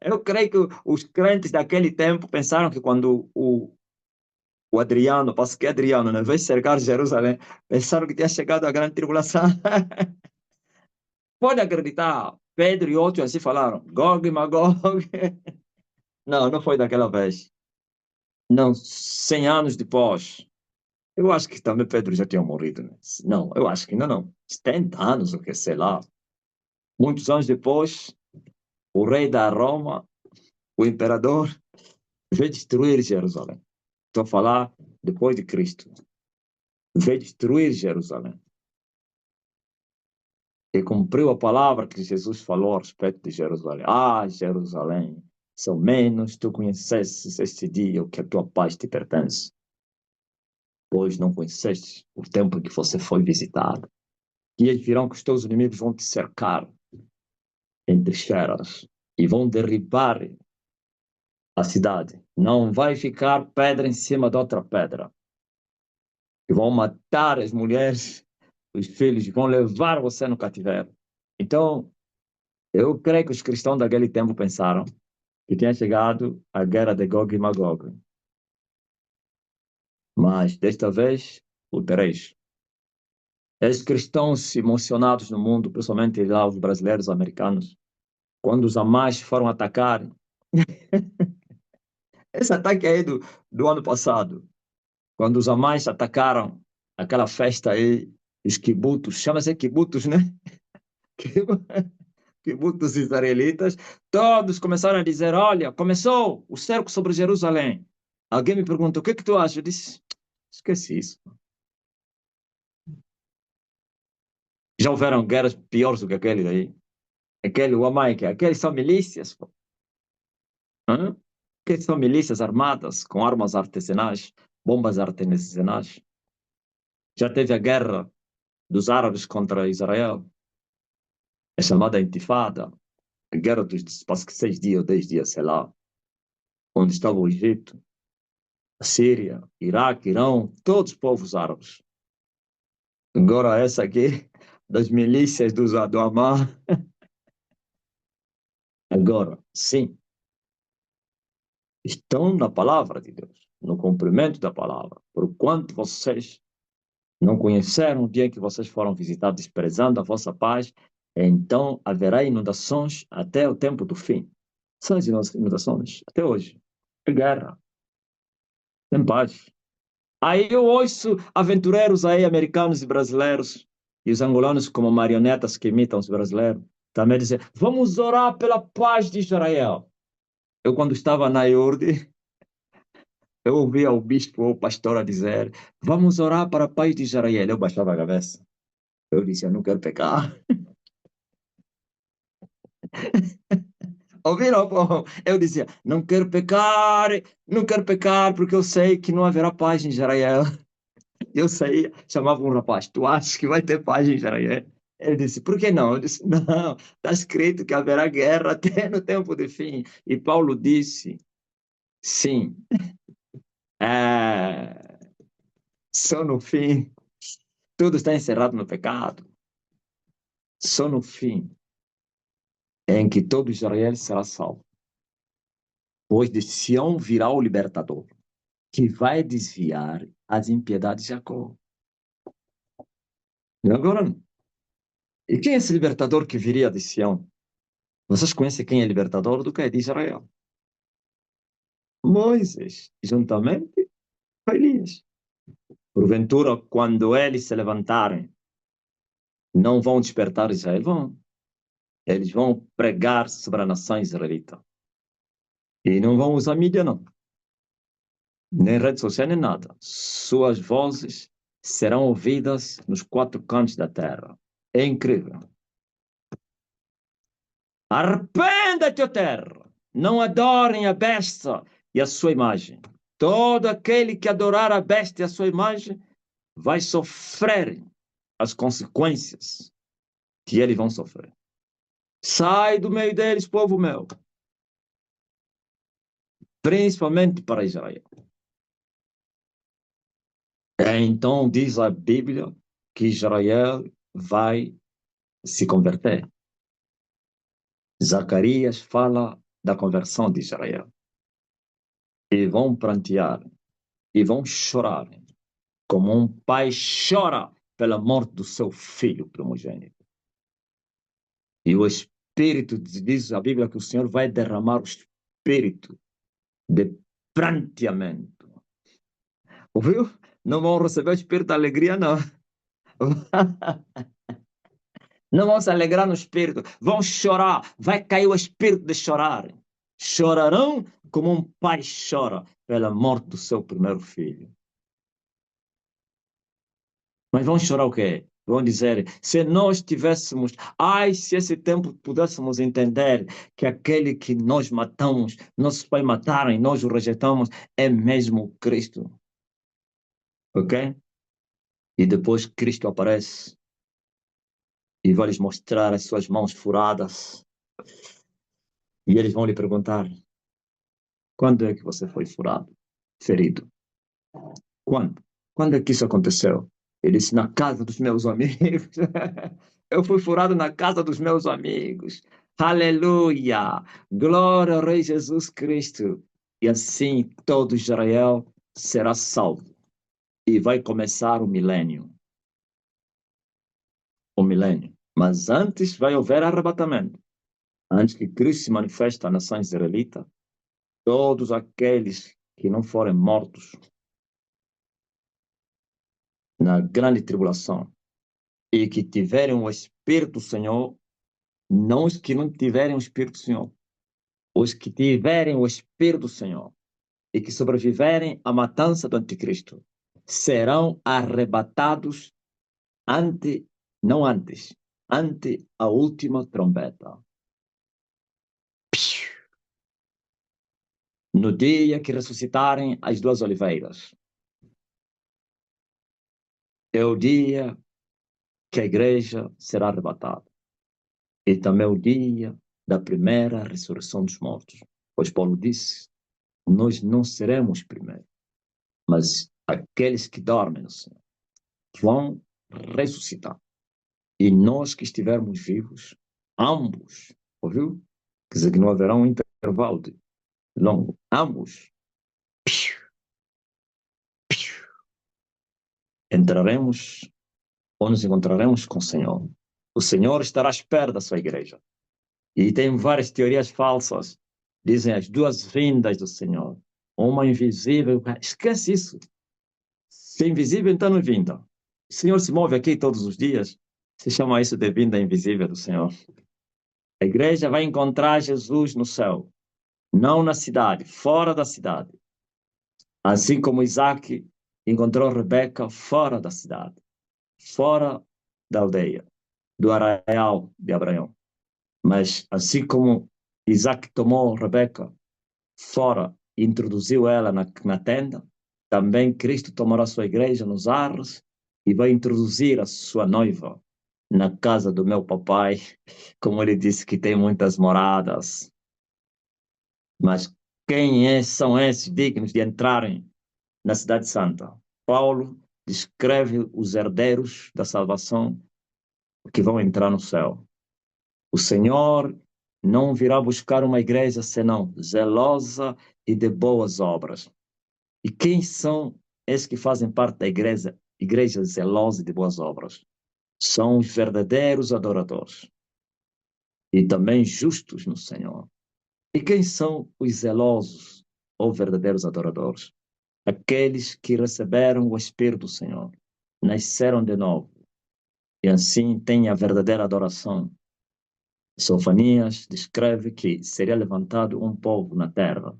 eu creio que os crentes daquele tempo pensaram que quando o Adriano, parece que Adriano, né, veio cercar Jerusalém, pensaram que tinha chegado a grande tribulação. Pode acreditar, Pedro e outros assim falaram, Gog e Magog. Não, não foi daquela vez. Não, 100 anos depois. Eu acho que também Pedro já tinha morrido, né? Não, eu acho que não, não. 70 anos, o que sei lá. Muitos anos depois, o rei da Roma, o imperador, veio destruir Jerusalém. Estou a falar depois de Cristo. Veio destruir Jerusalém. E cumpriu a palavra que Jesus falou a respeito de Jerusalém. Ah, Jerusalém, se ao menos tu conhecesses este dia o que a tua paz te pertence, pois não conheceste o tempo em que você foi visitado. E eles virão que os teus inimigos vão te cercar entre esferas e vão derribar a cidade. Não vai ficar pedra em cima de outra pedra. E vão matar as mulheres, os filhos, vão levar você no cativeiro. Então, eu creio que os cristãos daquele tempo pensaram que tinha chegado a guerra de Gog e Magog. Mas, desta vez, o tereis. Esses cristãos emocionados no mundo, principalmente lá os brasileiros americanos, quando os Hamas foram atacar, esse ataque aí do ano passado, quando os Hamas atacaram aquela festa aí, os kibutos, chama-se kibutos, né? Kibutos israelitas, todos começaram a dizer, olha, começou o cerco sobre Jerusalém. Alguém me perguntou, o que é que tu acha? Eu disse, esqueci isso. Já houveram guerras piores do que aquele daí. Aquele, o Amaica, aqueles são milícias, pô. Hã? Aqueles são milícias armadas com armas artesanais, bombas artesanais. Já teve a guerra dos árabes contra Israel, é chamada Intifada, a guerra dos, parece que 6 dias ou 10 dias, sei lá, onde estava o Egito, a Síria, Iraque, Irão, todos os povos árabes. Agora essa aqui, das milícias do Hamas, agora, sim, Estão na palavra de Deus, no cumprimento da palavra. Porquanto vocês não conheceram o dia em que vocês foram visitados, desprezando a vossa paz, então haverá inundações até o tempo do fim. São as inundações até hoje. É guerra, tem paz. Aí eu ouço aventureiros aí, americanos e brasileiros, e os angolanos como marionetas que imitam os brasileiros, também dizer, vamos orar pela paz de Israel. Eu, quando estava na IURD, eu ouvia o bispo ou o pastor a dizer, vamos orar para a paz de Israel. Eu baixava a cabeça. Eu disse, eu não quero pecar. Ouviram? Pô? Eu dizia, não quero pecar, porque eu sei que não haverá paz em Israel. Eu saía, chamava um rapaz, tu achas que vai ter paz em Israel? Ele disse, por que não? Eu disse, não, está escrito que haverá guerra até no tempo do fim. E Paulo disse, sim, é, só no fim, tudo está encerrado no pecado. Só no fim em que todo Israel será salvo. Pois de Sião virá o libertador, que vai desviar as impiedades de Jacó. E agora, e quem é esse libertador que viria de Sião? Vocês conhecem quem é libertador do que é de Israel? Moisés, juntamente com Elias. Porventura, quando eles se levantarem, não vão despertar Israel, vão. Eles vão pregar sobre a nação israelita. E não vão usar mídia, não. Nem rede social, nem nada. Suas vozes serão ouvidas nos quatro cantos da terra. É incrível. Arrependa-te, ó terra! Não adorem a besta e a sua imagem. Todo aquele que adorar a besta e a sua imagem vai sofrer as consequências que eles vão sofrer. Sai do meio deles, povo meu, principalmente para Israel. Então diz a Bíblia que Israel vai se converter. Zacarias fala da conversão de Israel. E vão prantear, e vão chorar, como um pai chora pela morte do seu filho primogênito. E o Espírito, diz a Bíblia que o Senhor vai derramar o Espírito de pranteamento. Ouviu? Não vão receber o Espírito da alegria, não. Não vão se alegrar no Espírito, vão chorar, vai cair o Espírito de chorar. Chorarão como um pai chora pela morte do seu primeiro filho. Mas vão chorar o quê? Vão dizer, se nós tivéssemos, ai, se esse tempo pudéssemos entender que aquele que nós matamos, nossos pais mataram e nós o rejeitamos, é mesmo Cristo. Ok? E depois Cristo aparece e vai lhes mostrar as suas mãos furadas. E eles vão lhe perguntar, quando é que você foi furado, ferido? Quando? Quando é que isso aconteceu? Ele disse, na casa dos meus amigos. Eu fui furado na casa dos meus amigos. Aleluia! Glória ao Rei Jesus Cristo. E assim todo Israel será salvo. E vai começar o milênio. O milênio. Mas antes vai haver arrebatamento. Antes que Cristo se manifeste à nação israelita, todos aqueles que não forem mortos na grande tribulação e que tiverem o Espírito do Senhor, não os que não tiverem o Espírito do Senhor, os que tiverem o Espírito do Senhor e que sobreviverem à matança do anticristo, serão arrebatados ante, não antes, ante a última trombeta. No dia que ressuscitarem as duas oliveiras, é o dia que a igreja será arrebatada. E também o dia da primeira ressurreição dos mortos. Pois Paulo disse, nós não seremos primeiros, mas aqueles que dormem no Senhor vão ressuscitar. E nós que estivermos vivos, ambos, ouviu? Quer dizer que não haverá um intervalo longo. Ambos. Piu, piu. Entraremos ou nos encontraremos com o Senhor. O Senhor estará à espera da sua igreja. E tem várias teorias falsas. Dizem as duas vindas do Senhor. Uma invisível. Esquece isso. Se é invisível, então não é vinda. O Senhor se move aqui todos os dias. Se chama isso de vinda invisível do Senhor. A igreja vai encontrar Jesus no céu. Não na cidade, fora da cidade. Assim como Isaac encontrou Rebeca fora da cidade, fora da aldeia, do arraial de Abraão. Mas assim como Isaac tomou Rebeca fora e introduziu ela na tenda, também Cristo tomará sua igreja nos ares e vai introduzir a sua noiva na casa do meu papai, como ele disse que tem muitas moradas. Mas são esses dignos de entrarem na Cidade Santa? Paulo descreve os herdeiros da salvação que vão entrar no céu. O Senhor não virá buscar uma igreja senão zelosa e de boas obras. E quem são esses que fazem parte da igreja zelosa e de boas obras? São os verdadeiros adoradores e também justos no Senhor. E quem são os zelosos ou verdadeiros adoradores? Aqueles que receberam o Espírito do Senhor, nasceram de novo, e assim têm a verdadeira adoração. Sofonias descreve que seria levantado um povo na terra,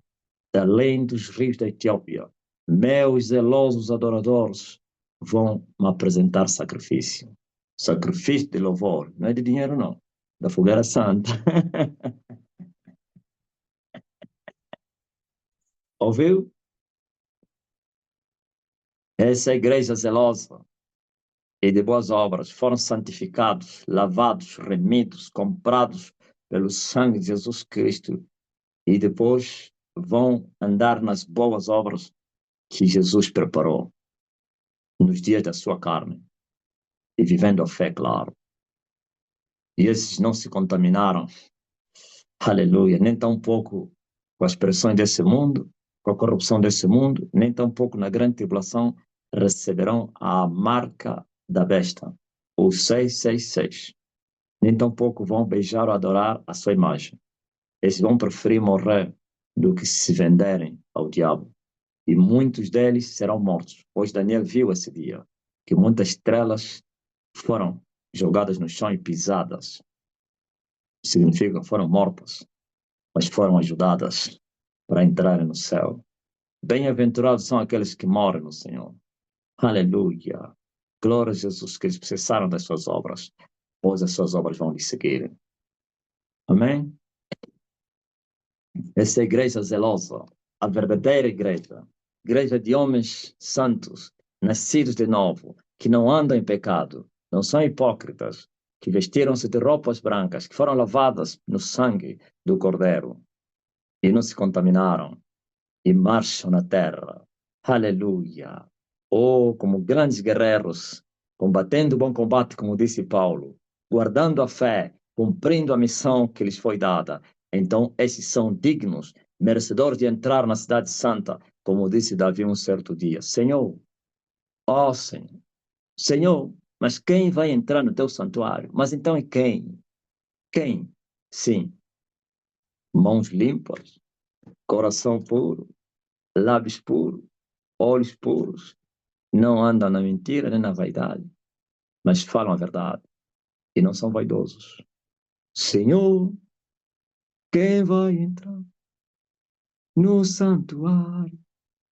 além dos rios da Etiópia. Meus zelosos adoradores vão me apresentar sacrifício. Sacrifício de louvor, não é de dinheiro não, da fogueira santa. Ouviu? Essa é a igreja zelosa e de boas obras foram santificados, lavados, remidos, comprados pelo sangue de Jesus Cristo e depois vão andar nas boas obras que Jesus preparou nos dias da sua carne e vivendo a fé, claro. E esses não se contaminaram, aleluia, nem tampouco com as pressões desse mundo, com a corrupção desse mundo, nem tampouco na grande tribulação receberão a marca da besta, o 666. Nem tampouco vão beijar ou adorar a sua imagem. Eles vão preferir morrer do que se venderem ao diabo. E muitos deles serão mortos, pois Daniel viu esse dia, que muitas estrelas foram jogadas no chão e pisadas. Significa foram mortas, mas foram ajudadas para entrarem no céu. Bem-aventurados são aqueles que morrem no Senhor. Aleluia. Glória a Jesus, que eles cessaram das suas obras, pois as suas obras vão lhe seguir. Amém? Essa é a igreja zelosa, a verdadeira igreja, igreja de homens santos, nascidos de novo, que não andam em pecado, não são hipócritas, que vestiram-se de roupas brancas, que foram lavadas no sangue do Cordeiro e não se contaminaram e marcham na terra. Aleluia! Oh, como grandes guerreiros, combatendo o bom combate, como disse Paulo, guardando a fé, cumprindo a missão que lhes foi dada. Então, esses são dignos, merecedores de entrar na cidade santa, como disse Davi um certo dia. Senhor, ó Senhor, Senhor, mas quem vai entrar no teu santuário? Mas então é quem? Quem? Sim, mãos limpas, coração puro, lábios puros, olhos puros, não andam na mentira nem na vaidade, mas falam a verdade e não são vaidosos. Senhor, quem vai entrar no santuário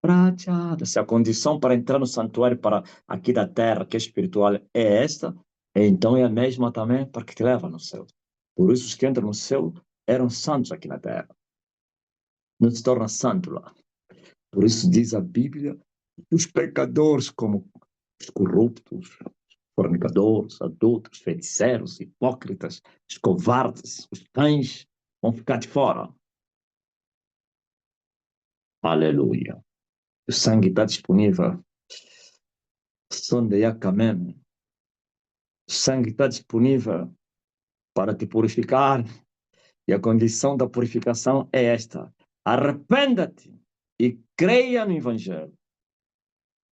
prateado? Se a condição para entrar no santuário para aqui da terra, que é espiritual, é esta, então é a mesma também para que te leva no céu. Por isso os que entram no céu eram santos aqui na terra. Não se torna santo lá. Por isso diz a Bíblia, os pecadores como os corruptos, fornicadores, adultos, feiticeiros, hipócritas, os covardes, os cães, vão ficar de fora. Aleluia. O sangue está disponível. Sonde Yakamem. O sangue está disponível para te purificar. E a condição da purificação é esta: Arrependa-te e creia no Evangelho.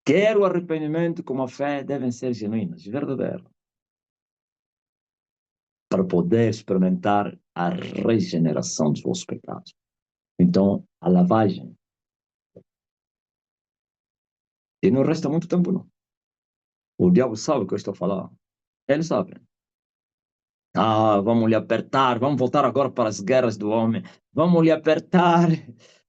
Quer o arrependimento como a fé devem ser genuínas, verdadeiras, para poder experimentar a regeneração dos vossos pecados. Então, a lavagem. E não resta muito tempo, não. O diabo sabe o que eu estou falando. Ele sabe. Ah, vamos lhe apertar, vamos voltar agora para as guerras do homem. Vamos lhe apertar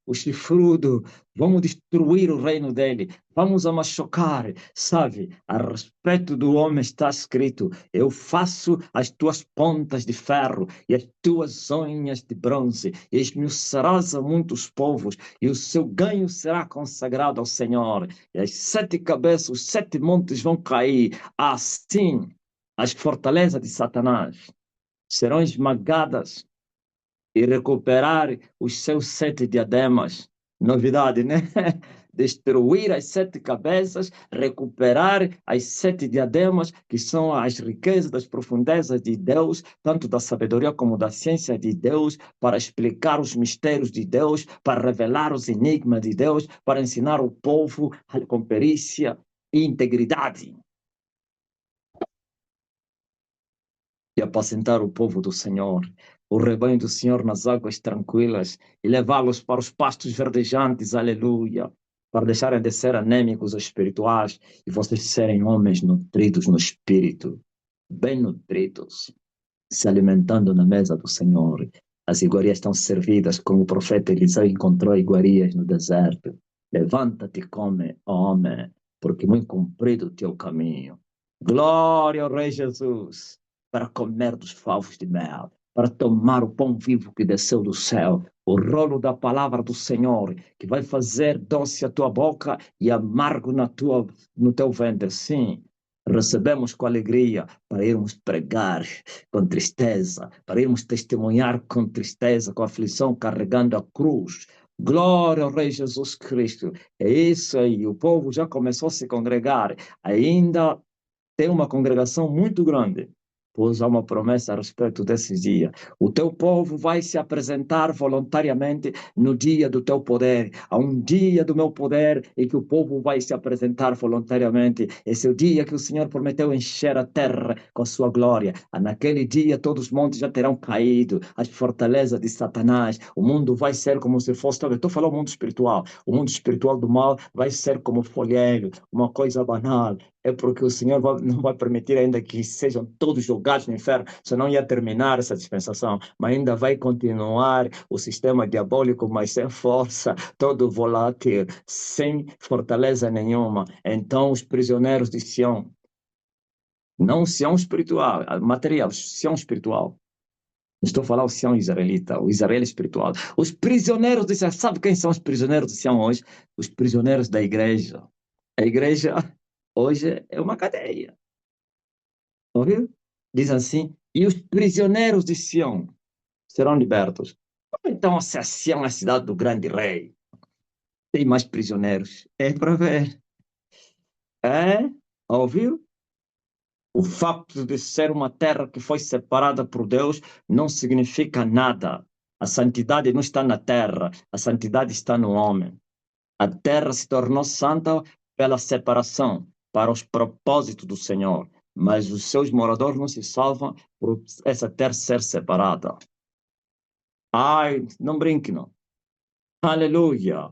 o chifrudo, vamos destruir o reino dele, vamos a machucar, sabe? A respeito do homem está escrito: eu faço as tuas pontas de ferro e as tuas unhas de bronze, e esmiuçarás a muitos povos, e o seu ganho será consagrado ao Senhor, e as 7 cabeças, os 7 montes vão cair, assim as fortalezas de Satanás serão esmagadas e recuperar os seus 7 diademas. Novidade, né? Destruir as 7 cabeças, recuperar as 7 diademas, que são as riquezas das profundezas de Deus, tanto da sabedoria como da ciência de Deus, para explicar os mistérios de Deus, para revelar os enigmas de Deus, para ensinar o povo com perícia e integridade. E apacentar o povo do Senhor, o rebanho do Senhor nas águas tranquilas, e levá-los para os pastos verdejantes, aleluia, para deixarem de ser anêmicos espirituais e vocês serem homens nutridos no espírito, bem nutridos, se alimentando na mesa do Senhor. As iguarias estão servidas, como o profeta Eliseu encontrou iguarias no deserto. Levanta-te e come, ó homem, porque muito comprido o teu caminho. Glória ao Rei Jesus, para comer dos favos de mel, para tomar o pão vivo que desceu do céu, o rolo da palavra do Senhor, que vai fazer doce a tua boca e amargo no teu ventre. Sim, recebemos com alegria para irmos pregar com tristeza, para irmos testemunhar com tristeza, com aflição, carregando a cruz. Glória ao Rei Jesus Cristo. É isso aí, o povo já começou a se congregar, ainda tem uma congregação muito grande, pois há uma promessa a respeito desses dias. O teu povo vai se apresentar voluntariamente no dia do teu poder. Há um dia do meu poder em que o povo vai se apresentar voluntariamente. Esse é o dia que o Senhor prometeu encher a terra com a sua glória. Naquele dia todos os montes já terão caído, as fortalezas de Satanás. O mundo vai ser como se fosse... Eu estou falando do mundo espiritual. O mundo espiritual do mal vai ser como folheiro, uma coisa banal. É porque o Senhor não vai permitir ainda que sejam todos jogados no inferno, senão ia terminar essa dispensação, mas ainda vai continuar o sistema diabólico, mas sem força, todo volátil, sem fortaleza nenhuma. Então os prisioneiros de Sião, não Sião espiritual, material, Sião espiritual, estou falando o Sião israelita, o Israel espiritual. Os prisioneiros de Sião, sabe quem são os prisioneiros de Sião hoje? Os prisioneiros da igreja. A igreja hoje é uma cadeia. Ouviu? Diz assim: e os prisioneiros de Sião serão libertos. Então, se a Sião é a cidade do grande rei, tem mais prisioneiros. É para ver. É? Ouviu? O facto de ser uma terra que foi separada por Deus não significa nada. A santidade não está na terra, a santidade está no homem. A terra se tornou santa pela separação, para os propósitos do Senhor, mas os seus moradores não se salvam por essa terra ser separada. Ai, não brinque, não. Aleluia.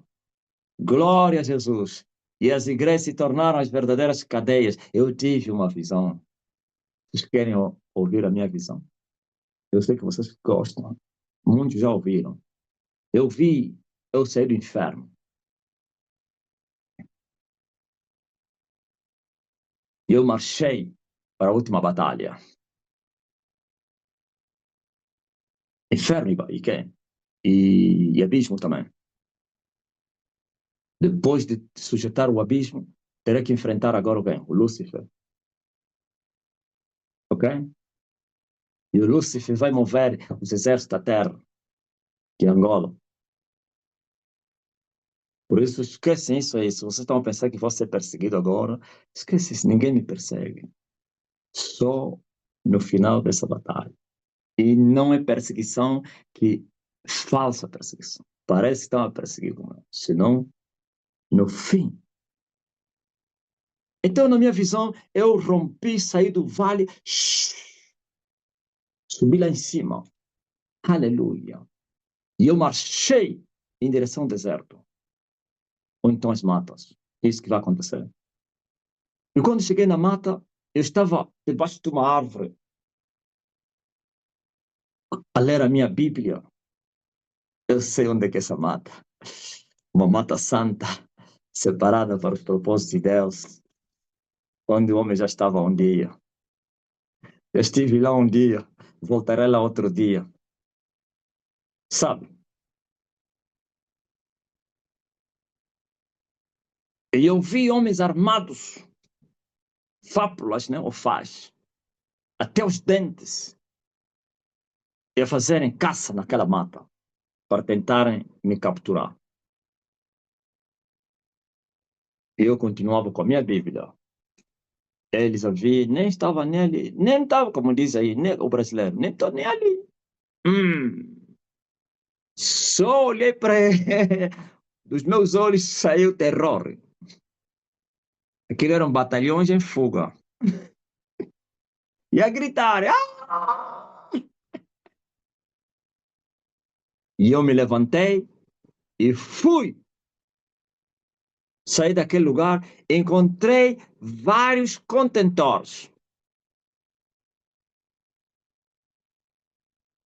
Glória a Jesus. E as igrejas se tornaram as verdadeiras cadeias. Eu tive uma visão. Vocês querem ouvir a minha visão? Eu sei que vocês gostam. Muitos já ouviram. Eu vi, eu saí do inferno. E eu marchei para a última batalha. Inferno e quê? E abismo também. Depois de sujeitar o abismo, terá que enfrentar agora o bem, o Lúcifer. Ok? E o Lúcifer vai mover os exércitos da terra, que é Angola. Por isso, esquecem isso aí. Se vocês estão a pensar que vão ser perseguidos agora, esquece isso, ninguém me persegue. Só no final dessa batalha. E não é perseguição que falsa perseguição. Parece que estão a perseguir com ela. Senão, no fim. Então, na minha visão, eu rompi, saí do vale, subi lá em cima. Aleluia. E eu marchei em direção ao deserto. Ou então as matas. É isso que vai acontecer. E quando cheguei na mata, eu estava debaixo de uma árvore a ler a minha Bíblia. Eu sei onde é que é essa mata. Uma mata santa, separada para os propósitos de Deus, onde o homem já estava um dia. Eu estive lá um dia, voltarei lá outro dia. Sabe? E eu vi homens armados, fábulas, né? Ou faz, até os dentes, e a fazerem caça naquela mata, para tentarem me capturar. E eu continuava com a minha Bíblia. Eles haviam, nem estava nele, nem estava, como diz aí, nem, o brasileiro, nem estou nem ali. Só olhei para ele, dos meus olhos saiu terror. Aquilo eram batalhões em fuga. E a gritar. Ah! E eu me levantei e fui. Saí daquele lugar, encontrei vários contentores.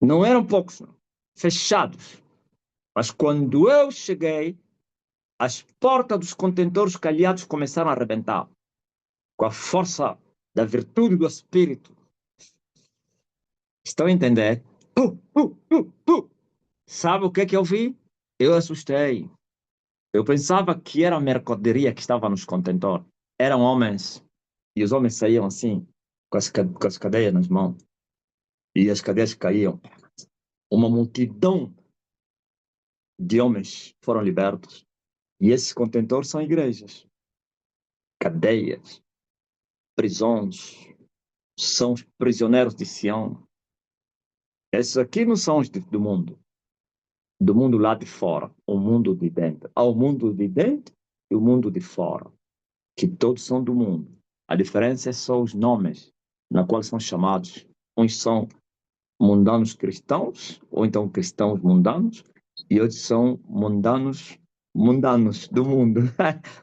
Não eram poucos, não. Fechados. Mas quando eu cheguei, as portas dos contentores calhados começaram a arrebentar. Com a força da virtude do Espírito. Estão a entender? Sabe o que é que eu vi? Eu assustei. Eu pensava que era a mercadoria que estava nos contentores. Eram homens. E os homens saíam assim, com as cadeias nas mãos. E as cadeias caíam. Uma multidão de homens foram libertos. E esses contentores são igrejas. Cadeias, prisões. São os prisioneiros de Sião. Esses aqui não são os do mundo. Do mundo lá de fora. O mundo de dentro. Há o mundo de dentro e o mundo de fora. Que todos são do mundo. A diferença é só os nomes na qual são chamados. Uns são mundanos cristãos, ou então cristãos mundanos, e outros são mundanos do mundo.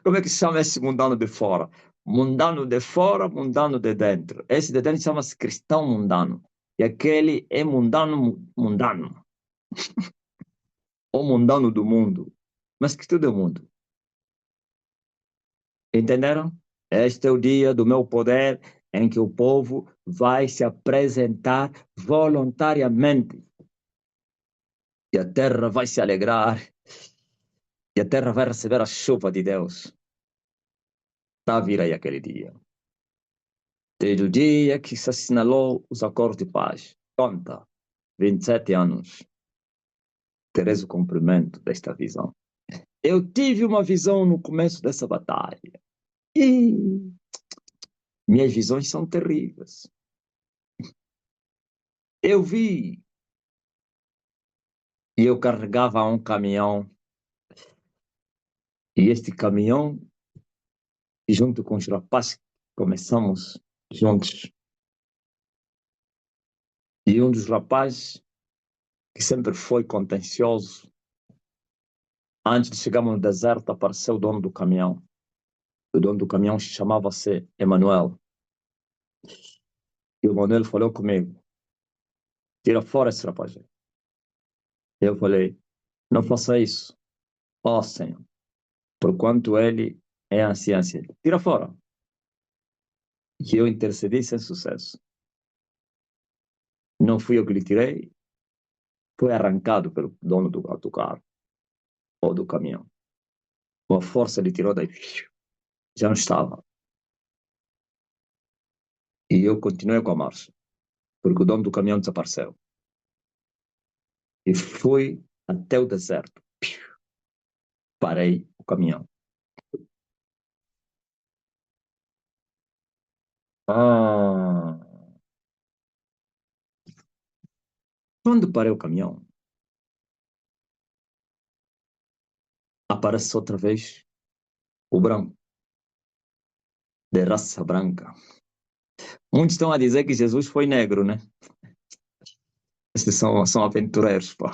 Como é que se chama esse mundano de fora? Mundano de fora, mundano de dentro. Esse de dentro chama-se cristão mundano. E aquele é mundano. Ou mundano do mundo. Mas que tudo é mundo. Entenderam? Este é o dia do meu poder em que o povo vai se apresentar voluntariamente. E a terra vai se alegrar. E a terra vai receber a chuva de Deus. Está a vir aí aquele dia. Desde o dia que se assinalou os acordos de paz. Conta, 27 anos. Tereis o cumprimento desta visão. Eu tive uma visão no começo dessa batalha. E minhas visões são terríveis. Eu vi e eu carregava um caminhão. E este caminhão, junto com os rapazes, começamos juntos. E um dos rapazes, que sempre foi contencioso, antes de chegarmos no deserto, apareceu o dono do caminhão. O dono do caminhão chamava-se Emanuel. E o Emanuel falou comigo: tira fora esse rapaz. Eu falei: não faça isso. Ó Senhor, porquanto ele é assim, assim. Tira fora. E eu intercedi sem sucesso. Não fui eu que lhe tirei, foi arrancado pelo dono do carro ou do caminhão. Com a força ele tirou daí. Já não estava. E eu continuei com a marcha, porque o dono do caminhão desapareceu. E fui até o deserto. Parei o caminhão. Ah, quando parei o caminhão, aparece outra vez o branco, de raça branca. Muitos estão a dizer que Jesus foi negro, né? Esses são aventureiros, pô.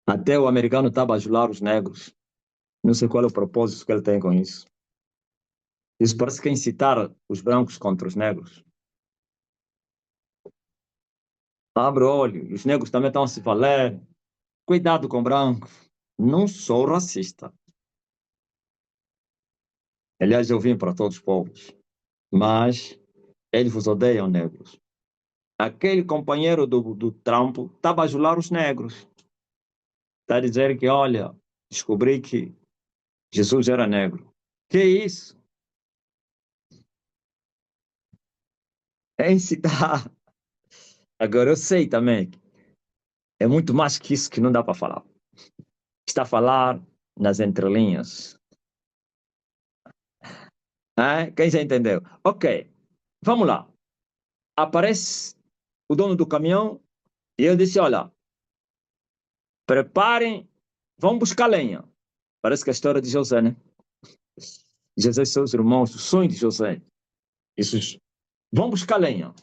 Até o americano está a bajular os negros. Não sei qual é o propósito que ele tem com isso. Isso parece que é incitar os brancos contra os negros. Abre o olho, os negros também estão a se valer. Cuidado com brancos. Não sou racista. Aliás, eu vim para todos os povos. Mas eles vos odeiam, negros. Aquele companheiro do Trump está a bajular os negros. Está a dizer que, olha, descobri que Jesus era negro. Que isso? É incitar. Agora, eu sei também. É muito mais que isso que não dá para falar. Está a falar nas entrelinhas. Quem já entendeu? Ok, vamos lá. Aparece o dono do caminhão e ele disse, olha, preparem, vão buscar lenha. Parece que é a história de José, né? José e seus irmãos, o sonho de José. Esses vão buscar lenha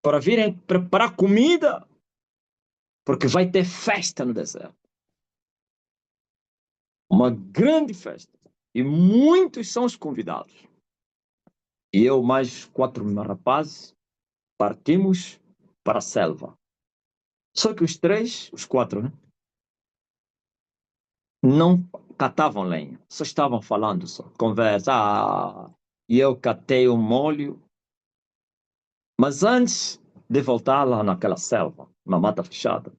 para virem preparar comida, porque vai ter festa no deserto. Uma grande festa. E muitos são os convidados. E eu, mais 4 rapazes, partimos para a selva. Só que os 4, né, não catavam lenha, só estavam falando, só, conversa. E eu catei o molho. Mas antes de voltar lá naquela selva, uma mata fechada,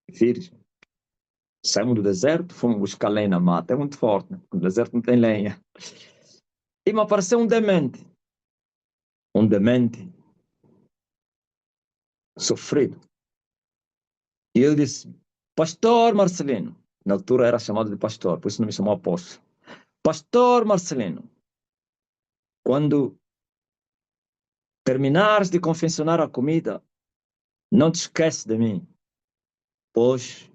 virgem, saímos do deserto, fomos buscar lenha na mata. É muito forte, né? No deserto não tem lenha. E me apareceu um demente. Um demente sofrido. E ele disse, Pastor Marcelino. Na altura era chamado de pastor, por isso não me chamou apóstolo. Pastor Marcelino, quando terminares de confeccionar a comida, não te esquece de mim, pois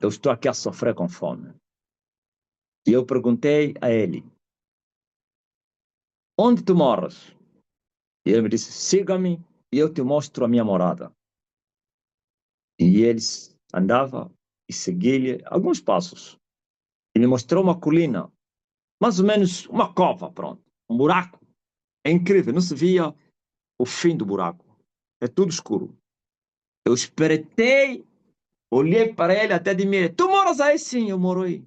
eu estou aqui a sofrer com fome. E eu perguntei a ele, onde tu moras? E ele me disse, siga-me e eu te mostro a minha morada. E ele andava e seguia-lhe alguns passos. Ele mostrou uma colina, mais ou menos uma cova, pronto, um buraco. É incrível, não se via o fim do buraco. É tudo escuro. Eu espreitei, olhei para ele até de mim. Tu moras aí? Sim, eu moro aí.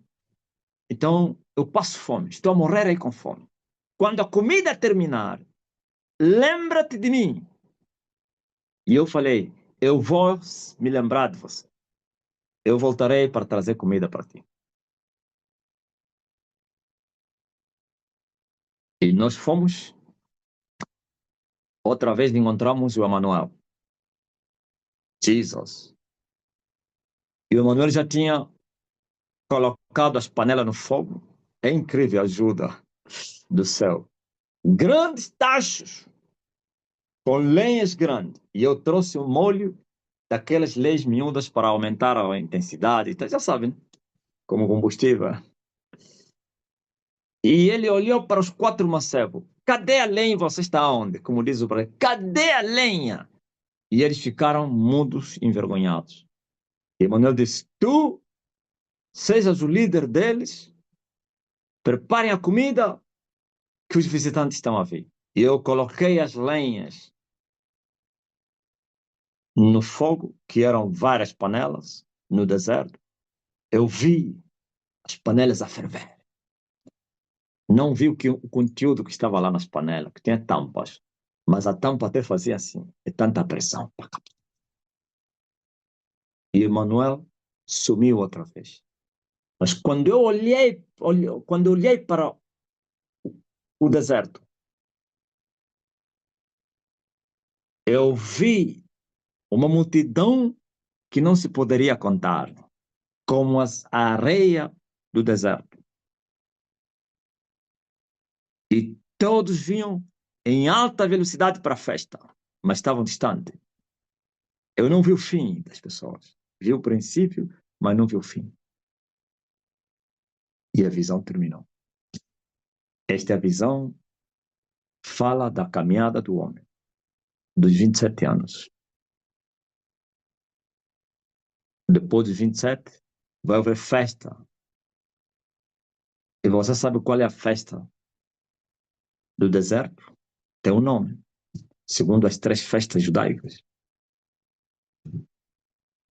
Então, eu passo fome. Estou a morrer aí com fome. Quando a comida terminar, lembra-te de mim. E eu falei, eu vou me lembrar de você. Eu voltarei para trazer comida para ti. E nós fomos, outra vez encontramos o Emanuel. Jesus. E o Emanuel já tinha colocado as panelas no fogo. É incrível a ajuda do céu. Grandes tachos, com lenhas grandes. E eu trouxe um molho daquelas leis miúdas para aumentar a intensidade. Então, já sabem, como combustível. E ele olhou para os 4 mancebos. Cadê a lenha? Você está onde? Como diz o brasileiro. Cadê a lenha? E eles ficaram mudos, envergonhados. E Emanuel disse, tu sejas o líder deles, preparem a comida que os visitantes estão a vir. E eu coloquei as lenhas no fogo, que eram várias panelas, no deserto. Eu vi as panelas a ferver. Não vi o conteúdo que estava lá nas panelas, que tinha tampas. Mas a tampa até fazia assim, é tanta pressão. E Emanuel sumiu outra vez. Mas quando eu olhei para o deserto, eu vi uma multidão que não se poderia contar, como a areia do deserto. E todos vinham em alta velocidade para a festa, mas estavam distantes. Eu não vi o fim das pessoas, vi o princípio mas não viu o fim. E a visão terminou. Esta é a visão, fala da caminhada do homem, dos 27 anos. Depois dos 27, vai haver festa. E você sabe qual é a festa do deserto? Tem um nome, segundo as 3 festas judaicas.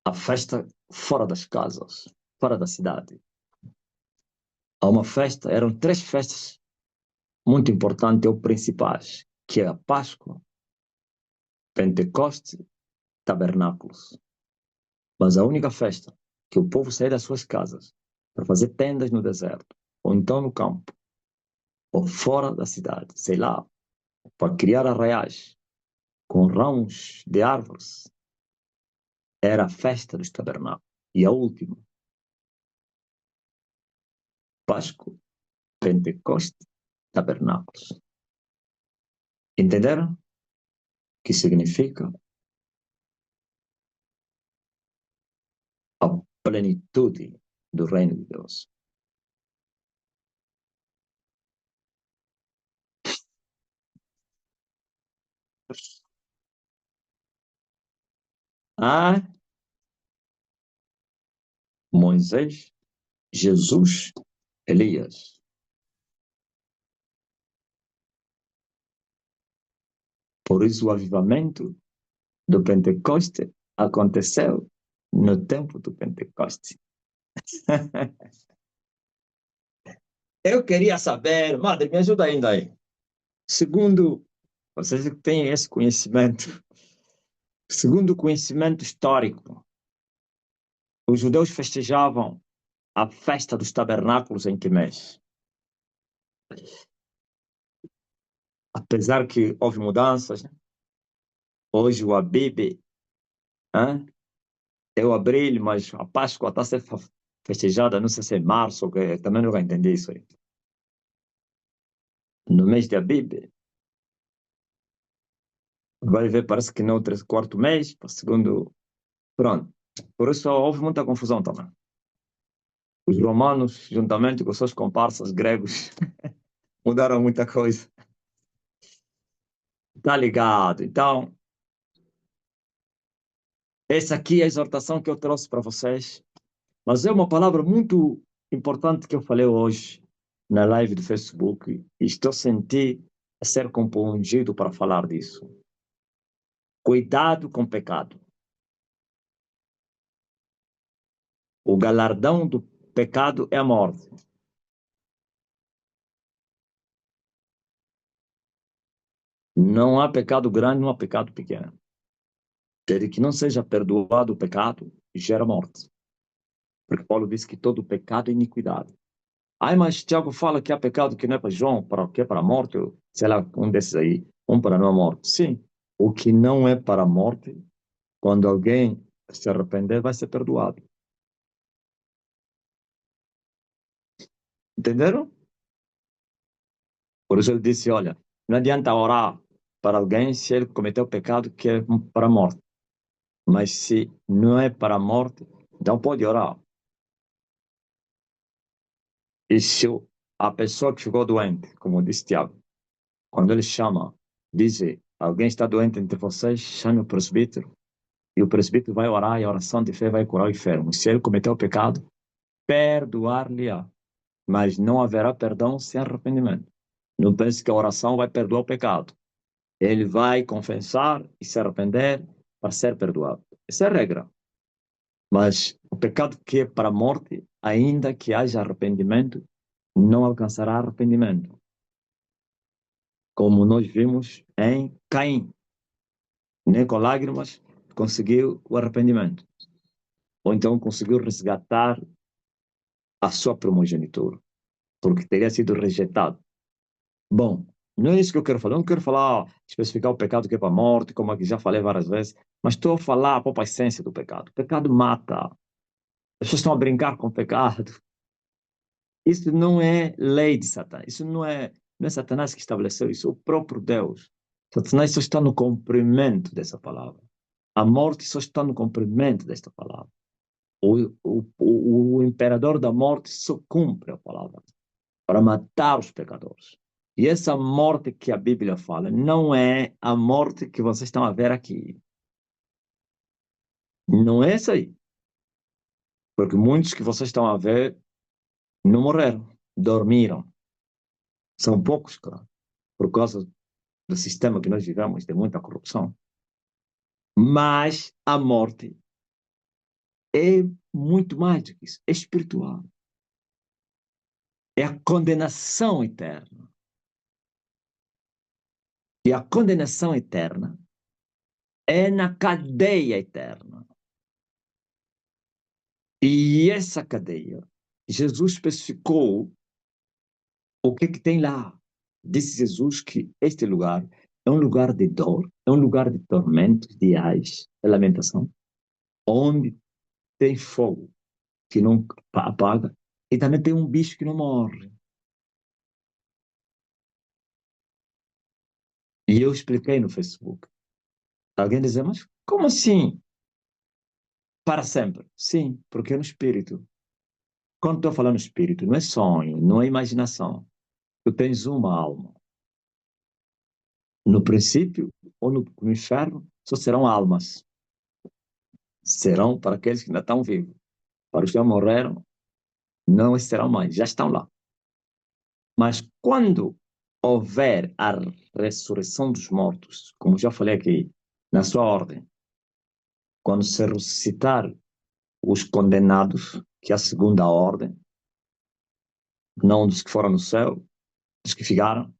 A festa fora das casas, fora da cidade. Há uma festa, eram 3 festas muito importantes ou principais, que é a Páscoa, Pentecoste, Tabernáculos. Mas a única festa que o povo saía das suas casas para fazer tendas no deserto, ou então no campo, ou fora da cidade, sei lá, para criar arraiais com ramos de árvores, era a festa dos tabernáculos. E a última, Páscoa, Pentecoste, Tabernáculos. Entenderam? Que significa a plenitude do reino de Deus. Ah, Moisés, Jesus, Elias. Por isso o avivamento do Pentecoste aconteceu no tempo do Pentecoste. Eu queria saber, madre, me ajuda ainda aí. Segundo, vocês que têm esse conhecimento, segundo o conhecimento histórico, os judeus festejavam a festa dos tabernáculos em que mês? Apesar que houve mudanças, né? Hoje o Abib é o abril, mas a Páscoa está a ser festejada, não sei se é março, que também não vai entender isso aí. No mês de Abib, vai ver, parece que no 4º mês, para o segundo. Pronto. Por isso houve muita confusão também. Os romanos, juntamente com seus comparsas gregos, mudaram muita coisa. Tá ligado? Então, essa aqui é a exortação que eu trouxe para vocês. Mas é uma palavra muito importante que eu falei hoje na live do Facebook e estou sentindo a ser compungido para falar disso. Cuidado com o pecado. O galardão do pecado é a morte. Não há pecado grande, não há pecado pequeno. Desde que não seja perdoado o pecado, gera morte. Porque Paulo diz que todo pecado é iniquidade. Ai, mas Tiago fala que há pecado que não é para João, para que é para a morte, sei lá, um desses aí, um para não a morte. Sim, o que não é para a morte, quando alguém se arrepender, vai ser perdoado. Entenderam? Por isso ele disse, olha, não adianta orar para alguém se ele cometeu pecado que é para a morte. Mas se não é para a morte, então pode orar. E se a pessoa que ficou doente, como disse Tiago, quando ele chama, diz, alguém está doente entre vocês, chame o presbítero, e o presbítero vai orar, e a oração de fé vai curar o enfermo. Se ele cometeu o pecado, perdoar-lhe-á. Mas não haverá perdão sem arrependimento. Não pense que a oração vai perdoar o pecado. Ele vai confessar e se arrepender para ser perdoado. Essa é a regra. Mas o pecado que é para a morte, ainda que haja arrependimento, não alcançará arrependimento. Como nós vimos em Caim. Nem com lágrimas conseguiu o arrependimento. Ou então conseguiu resgatar a sua primogenitura, porque teria sido rejeitado. Bom, não é isso que eu quero falar. Eu não quero falar, especificar o pecado que é para a morte, como aqui já falei várias vezes, mas estou a falar a própria essência do pecado. O pecado mata. As pessoas estão a brincar com o pecado. Isso não é lei de Satanás. Isso não é Satanás que estabeleceu isso, é o próprio Deus. Satanás só está no cumprimento dessa palavra. A morte só está no cumprimento desta palavra. O imperador da morte só cumpre a palavra para matar os pecadores. E essa morte que a Bíblia fala não é a morte que vocês estão a ver aqui. Não é essa aí. Porque muitos que vocês estão a ver não morreram, dormiram. São poucos, claro, por causa do sistema que nós vivemos, de muita corrupção. Mas a morte é muito mais do que isso, é espiritual. É a condenação eterna. E a condenação eterna é na cadeia eterna. E essa cadeia, Jesus especificou o que tem lá. Disse Jesus que este lugar é um lugar de dor, é um lugar de tormentos, de ais, de lamentação, onde tem fogo que não apaga e também tem um bicho que não morre. E eu expliquei no Facebook. Alguém dizia, mas como assim? Para sempre? Sim, porque é no espírito. Quando estou falando espírito, não é sonho, não é imaginação. Tu tens uma alma. No princípio, ou no inferno, só serão almas. Serão para aqueles que ainda estão vivos. Para os que já morreram, não serão mais, já estão lá. Mas quando houver a ressurreição dos mortos, como já falei aqui, na sua ordem, quando se ressuscitar os condenados, que é a segunda ordem, não dos que foram no céu, dos que ficaram,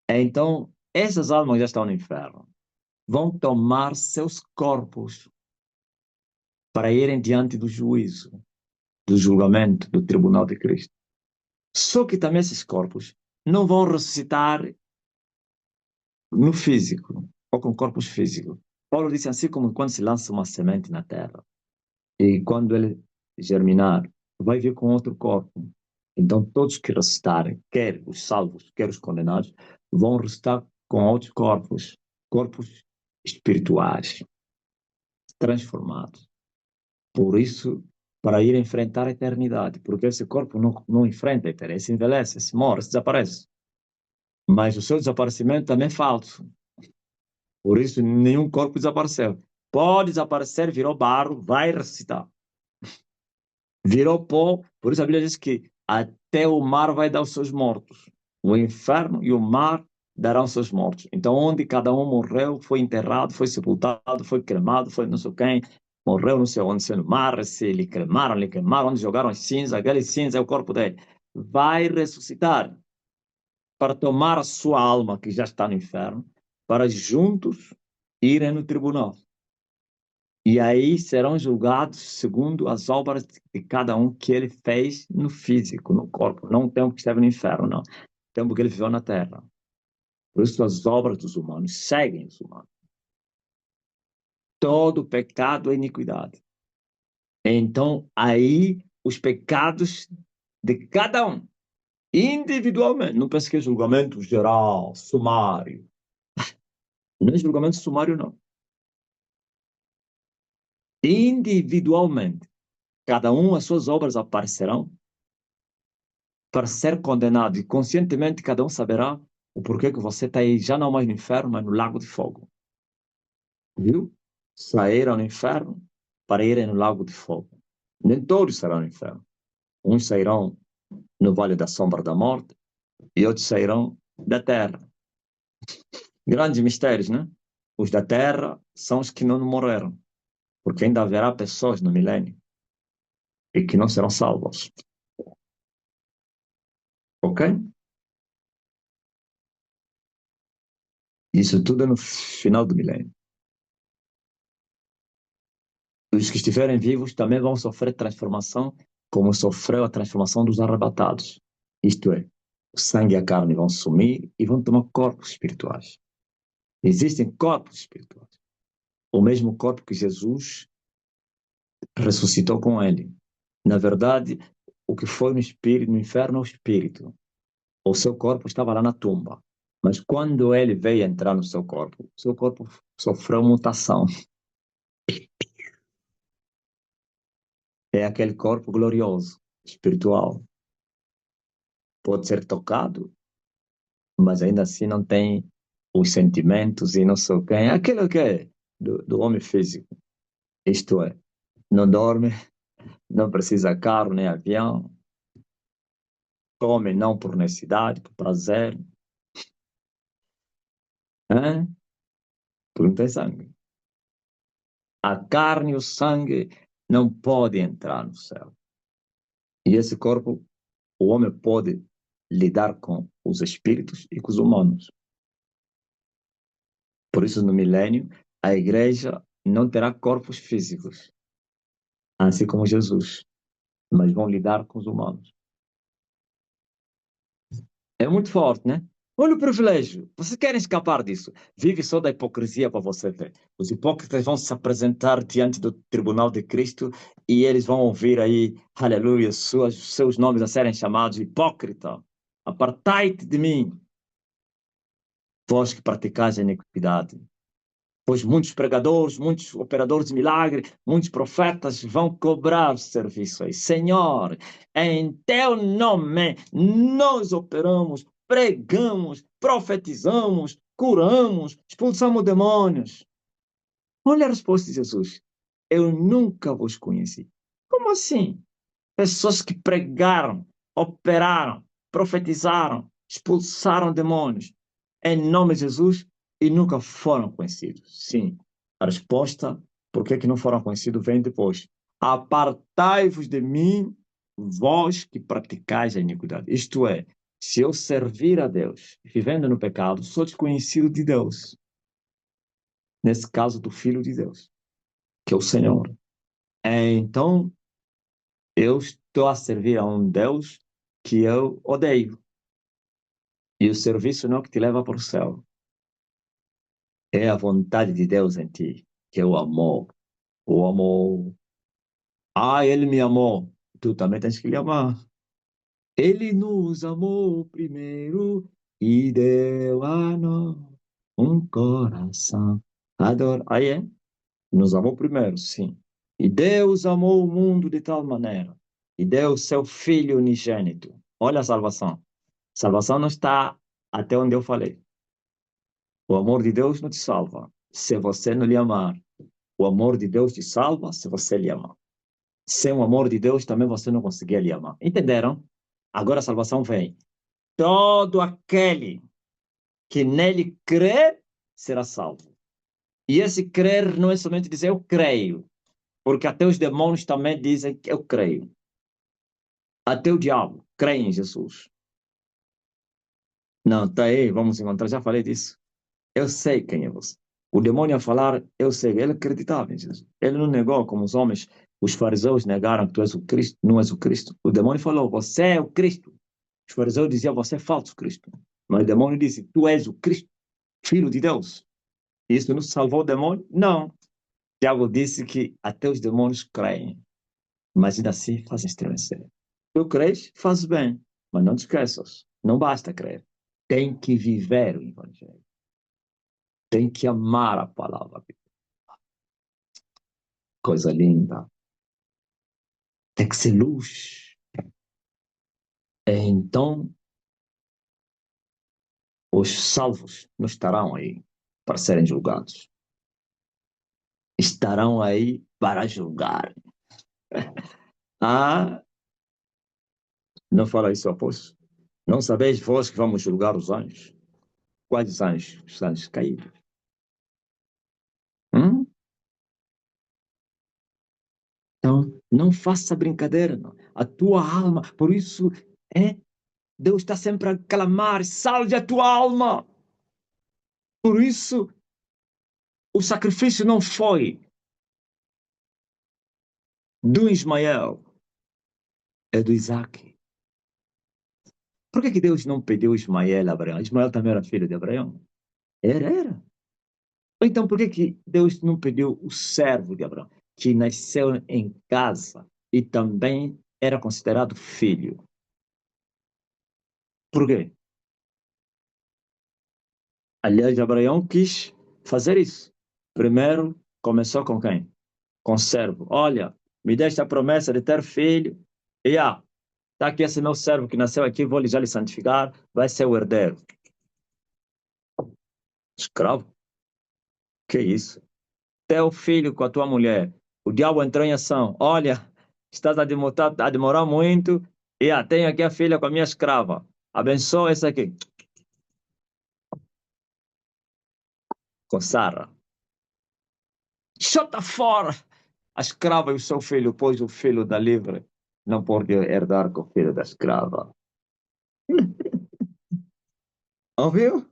então essas almas já estão no inferno. Vão tomar seus corpos para irem diante do juízo, do julgamento, do tribunal de Cristo. Só que também esses corpos não vão ressuscitar no físico, ou com corpos físicos. Paulo disse assim como quando se lança uma semente na terra, e quando ele germinar, vai vir com outro corpo. Então todos que ressuscitarem, quer os salvos, quer os condenados, vão ressuscitar com outros corpos, corpos espirituais, transformados. Por isso, para ir enfrentar a eternidade, porque esse corpo não enfrenta a eternidade, se envelhece, se morre, se desaparece. Mas o seu desaparecimento também é falso. Por isso, nenhum corpo desapareceu. Pode desaparecer, virou barro, vai ressuscitar. Virou pó, por isso a Bíblia diz que até o mar vai dar os seus mortos. O inferno e o mar darão os seus mortos. Então, onde cada um morreu, foi enterrado, foi sepultado, foi cremado, foi não sei quem, morreu não sei onde, se no mar, se lhe queimaram, onde jogaram as cinzas, aquele cinza é o corpo dele. Vai ressuscitar para tomar a sua alma, que já está no inferno, para juntos irem no tribunal. E aí serão julgados segundo as obras de cada um que ele fez no físico, no corpo. Não o tempo que esteve no inferno, não. O tempo que ele viveu na terra. Por isso as obras dos humanos seguem os humanos. Todo pecado é iniquidade. Então, aí, os pecados de cada um, individualmente. Não pense que é julgamento geral, sumário. Não é julgamento sumário, não. Individualmente. Cada um, as suas obras aparecerão para ser condenado. E conscientemente cada um saberá o porquê que você está aí, já não mais no inferno, mas no lago de fogo. Viu? Saíram no inferno para irem no lago de fogo. Nem todos serão no inferno. Uns sairão no vale da sombra da morte e outros sairão da terra. Grandes mistérios, né? Os da terra são os que não morreram, porque ainda haverá pessoas no milênio e que não serão salvos. Ok? Isso tudo é no final do milênio. Os que estiverem vivos também vão sofrer transformação, como sofreu a transformação dos arrebatados. Isto é, o sangue e a carne vão sumir e vão tomar corpos espirituais. Existem corpos espirituais. O mesmo corpo que Jesus ressuscitou com ele. Na verdade, o que foi no espírito, no inferno é o espírito. O seu corpo estava lá na tumba. Mas quando ele veio entrar no seu corpo sofreu mutação. É aquele corpo glorioso, espiritual. Pode ser tocado, mas ainda assim não tem os sentimentos e não sei o quê. É aquilo que é do homem físico. Isto é, não dorme, não precisa carro nem avião, come não por necessidade, por prazer, hein? Porque não tem sangue. A carne e o sangue não podem entrar no céu. E esse corpo, o homem pode lidar com os espíritos e com os humanos. Por isso, no milênio, a igreja não terá corpos físicos, assim como Jesus, mas vão lidar com os humanos. É muito forte, né? Olha o privilégio. Vocês querem escapar disso? Vive só da hipocrisia para você ver. Os hipócritas vão se apresentar diante do tribunal de Cristo e eles vão ouvir aí, aleluia, seus nomes a serem chamados hipócrita. Apartai-te de mim, vós que praticais a iniquidade. Pois muitos pregadores, muitos operadores de milagre, muitos profetas vão cobrar serviço aí. Senhor, em teu nome nós operamos, pregamos, profetizamos, curamos, expulsamos demônios. Olha a resposta de Jesus. Eu nunca vos conheci. Como assim? Pessoas que pregaram, operaram, profetizaram, expulsaram demônios em nome de Jesus e nunca foram conhecidos. Sim, a resposta, por que não foram conhecidos, vem depois. Apartai-vos de mim, vós que praticais a iniquidade. Isto é, se eu servir a Deus, vivendo no pecado, sou desconhecido de Deus. Nesse caso, do Filho de Deus, que é o Senhor. Então, eu estou a servir a um Deus que eu odeio. E o serviço não é o que te leva para o céu. É a vontade de Deus em ti, que é o amor. O amor. Ah, ele me amou. Tu também tens que lhe amar. Ele nos amou primeiro e deu a nós um coração. Adoro. Aí é? Nos amou primeiro, sim. E Deus amou o mundo de tal maneira. E deu seu Filho unigênito. Olha a salvação. Salvação não está até onde eu falei. O amor de Deus não te salva se você não lhe amar. O amor de Deus te salva se você lhe amar. Sem o amor de Deus também você não conseguia lhe amar. Entenderam? Agora a salvação vem. Todo aquele que nele crê será salvo. E esse crer não é somente dizer eu creio, porque até os demônios também dizem que eu creio. Até o diabo crê em Jesus. Não, tá aí, vamos encontrar, já falei disso. Eu sei quem é você. O demônio a falar, eu sei, ele acreditava em Jesus. Ele não negou como os homens, os fariseus negaram que tu és o Cristo, não és o Cristo. O demônio falou, você é o Cristo. Os fariseus diziam, você é falso Cristo. Mas o demônio disse, tu és o Cristo, filho de Deus. Isso não salvou o demônio? Não. Tiago disse que até os demônios creem, mas ainda assim fazem estremecer. Tu crês, faz bem, mas não te esqueças, não basta crer. Tem que viver o Evangelho. Tem que amar a palavra. Coisa linda. Tem que ser luz. Então, os salvos não estarão aí para serem julgados. Estarão aí para julgar. Ah, não fala isso, apóstolo? Não sabeis vós que vamos julgar os anjos? Quais anjos? Os anjos caídos. Hum? Então, não faça brincadeira. Não. A tua alma, por isso, Deus está sempre a clamar, salve a tua alma. Por isso, o sacrifício não foi do Ismael, é do Isaac. Por que Deus não pediu Ismael a Abraão? Ismael também era filho de Abraão? Era. Então, por que Deus não pediu o servo de Abraão, que nasceu em casa e também era considerado filho? Por quê? Aliás, Abraão quis fazer isso. Primeiro, começou com quem? Com o servo. Olha, me deste a promessa de ter filho, e está aqui esse meu servo que nasceu aqui, vou já lhe santificar, vai ser o herdeiro. Escravo? Que isso? Teu filho com a tua mulher, o diabo entrou em ação. Olha, estás a demorar muito, e tenho aqui a filha com a minha escrava. Abençoa essa aqui. Com Sara. Chota fora a escrava e o seu filho, pois o filho da livre não pode herdar com o filho da escrava. Ouviu?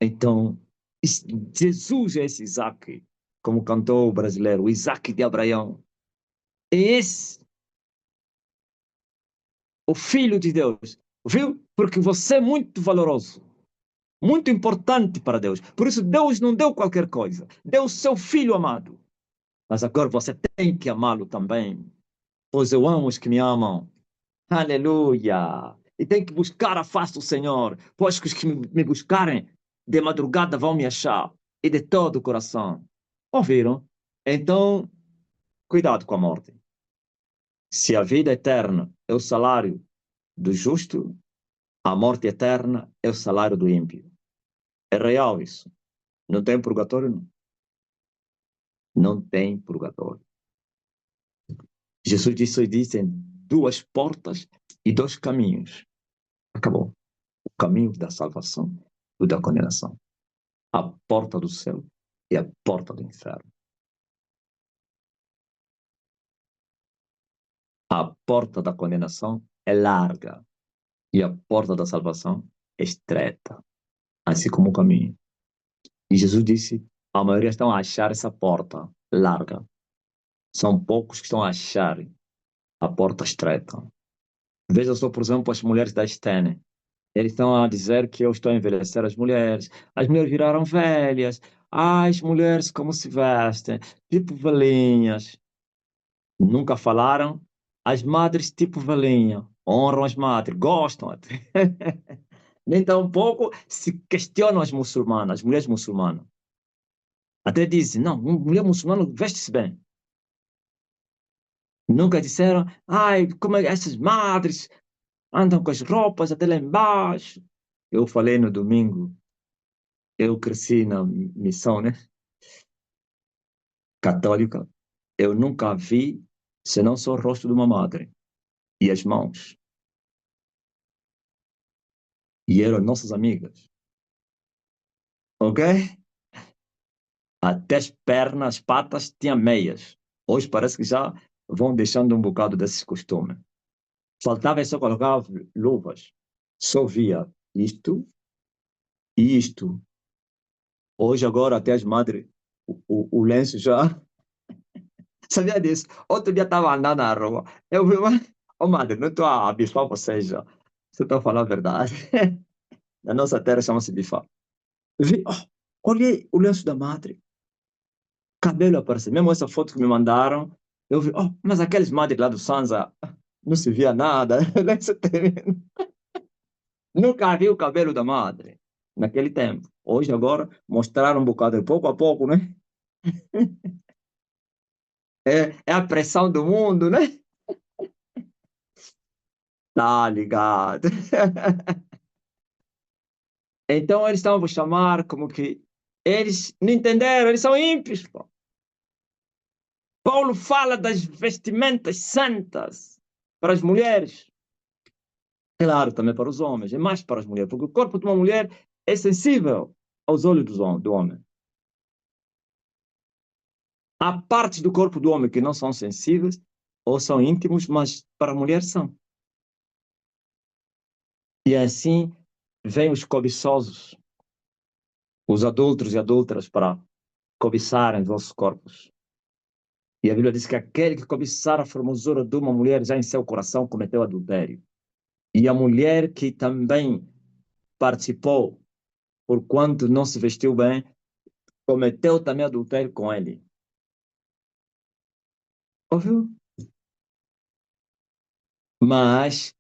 Então, Jesus é esse Isaac, como cantou o brasileiro, o Isaac de Abraão. É esse, o filho de Deus. Viu? Porque você é muito valoroso, muito importante para Deus. Por isso, Deus não deu qualquer coisa. Deu o seu filho amado. Mas agora você tem que amá-lo também. Pois eu amo os que me amam. Aleluia! E tem que buscar a face do Senhor, pois que os que me buscarem de madrugada vão me achar, e de todo o coração. Ouviram? Então, cuidado com a morte. Se a vida eterna é o salário do justo, a morte eterna é o salário do ímpio. É real isso. Não tem purgatório, não. Não tem purgatório. Jesus disse em duas portas e dois caminhos. Acabou. O caminho da salvação e da condenação. A porta do céu e a porta do inferno. A porta da condenação é larga e a porta da salvação é estreita, assim como o caminho. E Jesus disse, a maioria estão a achar essa porta larga. São poucos que estão a achar a porta estreita. Veja só, por exemplo, as mulheres da Estene. Eles estão a dizer que eu estou a envelhecer as mulheres. As mulheres viraram velhas. As mulheres como se vestem, tipo velhinhas. Nunca falaram. As madres tipo velhinha. Honram as madres, gostam até. Nem tão pouco se questionam as muçulmanas, as mulheres muçulmanas. Até dizem, não, mulher muçulmana veste-se bem. Nunca disseram, ai, como é que essas madres andam com as roupas até lá embaixo. Eu falei no domingo, eu cresci na missão, né, católica. Eu nunca vi, senão só o rosto de uma madre e as mãos. E eram nossas amigas, ok? Até as pernas, as patas tinham meias. Hoje parece que já vão deixando um bocado desses costumes. Faltava só colocar luvas. Só via isto e isto. Hoje, agora, até as madres, o lenço já. Sabia disso? Outro dia estava andando na rua. Eu vi uma. Oh, madre, não estou a bifar vocês já. Você está falando a verdade. Na nossa terra chama-se bifar. Vi, olhei o lenço da madre. Cabelo apareceu. Mesmo essa foto que me mandaram, eu vi, mas aqueles madres lá do Sanza não se via nada. Lenço tremendo. Nunca vi o cabelo da madre naquele tempo. Hoje, agora, mostraram um bocado, pouco a pouco, né? É a pressão do mundo, né? Tá ligado. Então, eles estavam a chamar como que eles não entenderam, eles são ímpios, pô. Paulo fala das vestimentas santas para as mulheres. Claro, também para os homens, é mais para as mulheres, porque o corpo de uma mulher é sensível aos olhos do homem. Há partes do corpo do homem que não são sensíveis ou são íntimos, mas para a mulher são. E assim vêm os cobiçosos, os adúlteros e adúlteras para cobiçarem os vossos corpos. E a Bíblia diz que aquele que cobiçar a formosura de uma mulher já em seu coração cometeu adultério. E a mulher que também participou, porquanto não se vestiu bem, cometeu também adultério com ele. Ouviu? Mas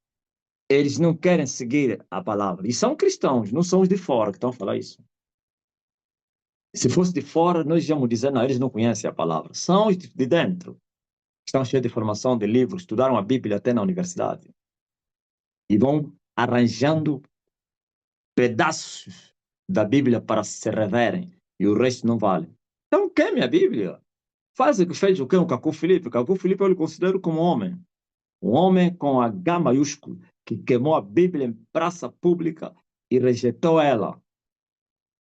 eles não querem seguir a palavra. E são cristãos, não são os de fora que estão a falar isso. Se fosse de fora, nós íamos dizer, não, eles não conhecem a palavra. São os de dentro. estão cheios de informação, de livros, estudaram a Bíblia até na universidade. E vão arranjando pedaços da Bíblia para se reverem. E o resto não vale. Então queime a Bíblia. Faz o que fez o que o Cacu Filipe. O Cacu Filipe eu lhe considero como homem. Um homem com H maiúsculo, que queimou a Bíblia em praça pública e rejeitou ela.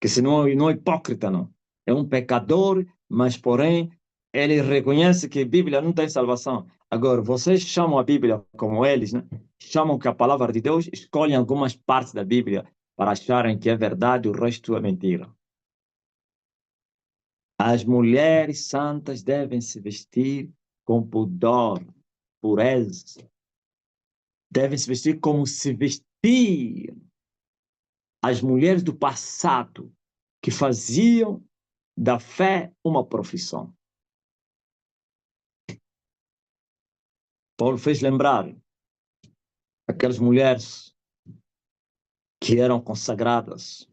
Que senão não é hipócrita, não. É um pecador, mas porém ele reconhece que a Bíblia não tem salvação. Agora, vocês chamam a Bíblia como eles, né? Chamam que a palavra de Deus, escolhem algumas partes da Bíblia para acharem que é verdade, o resto é mentira. As mulheres santas devem se vestir com pudor, pureza. Devem se vestir como se vestiam as mulheres do passado, que faziam da fé uma profissão. Paulo fez lembrar aquelas mulheres que eram consagradas.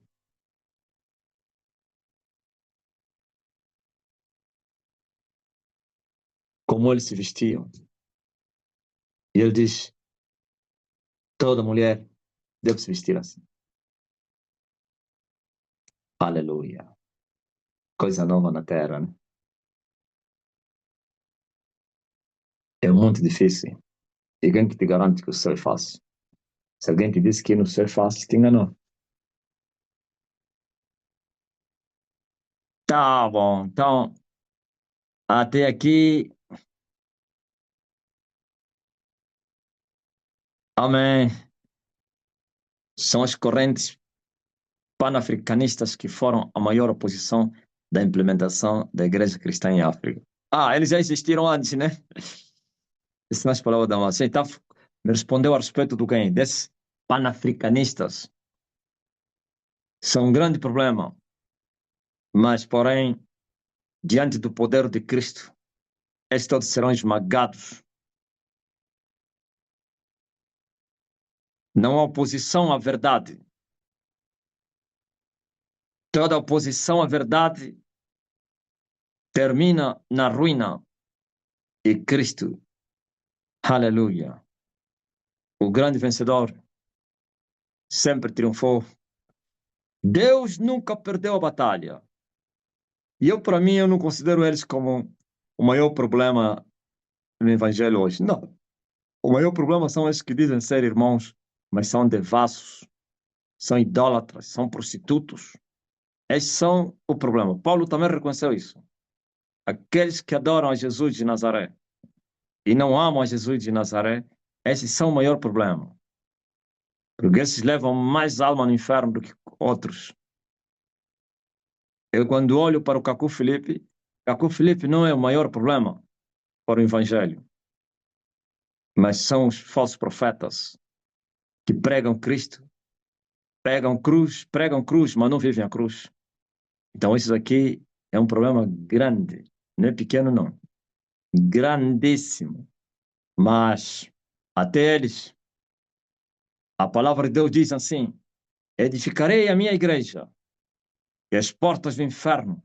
Como eles se vestiam. E ele diz, toda mulher deve se vestir assim. Aleluia. Coisa nova na terra, né? É muito difícil. E quem que te garante que o céu é fácil? Se alguém te disse que no céu é fácil, te enganou. Tá bom, então, até aqui, amém. São as correntes panafricanistas que foram a maior oposição da implementação da Igreja Cristã em África. Ah, eles já existiram antes, né? Isso nas palavras da massa. Então, me respondeu a respeito do quem? Desses panafricanistas. São um grande problema. Mas, porém, diante do poder de Cristo, eles todos serão esmagados. Não há oposição à verdade. Toda oposição à verdade termina na ruína. E Cristo, aleluia, o grande vencedor, sempre triunfou. Deus nunca perdeu a batalha. E eu, para mim, eu não considero eles como o maior problema no evangelho hoje. Não. O maior problema são esses que dizem ser irmãos, mas são devassos, são idólatras, são prostitutos. Esses são o problema. Paulo também reconheceu isso. Aqueles que adoram a Jesus de Nazaré e não amam a Jesus de Nazaré, esses são o maior problema. Porque esses levam mais alma no inferno do que outros. Eu, quando olho para o Cacu Filipe não é o maior problema para o evangelho, mas são os falsos profetas que pregam Cristo, pregam cruz, mas não vivem a cruz. Então, isso aqui é um problema grande, não é pequeno, não. Grandíssimo. Mas, até eles, a palavra de Deus diz assim: edificarei a minha igreja, e as portas do inferno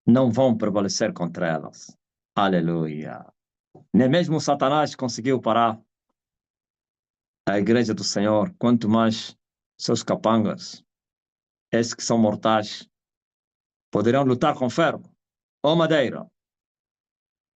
não vão prevalecer contra elas. Aleluia. Nem mesmo Satanás conseguiu parar a igreja do Senhor, quanto mais seus capangas, esses que são mortais, poderão lutar com ferro ou madeira,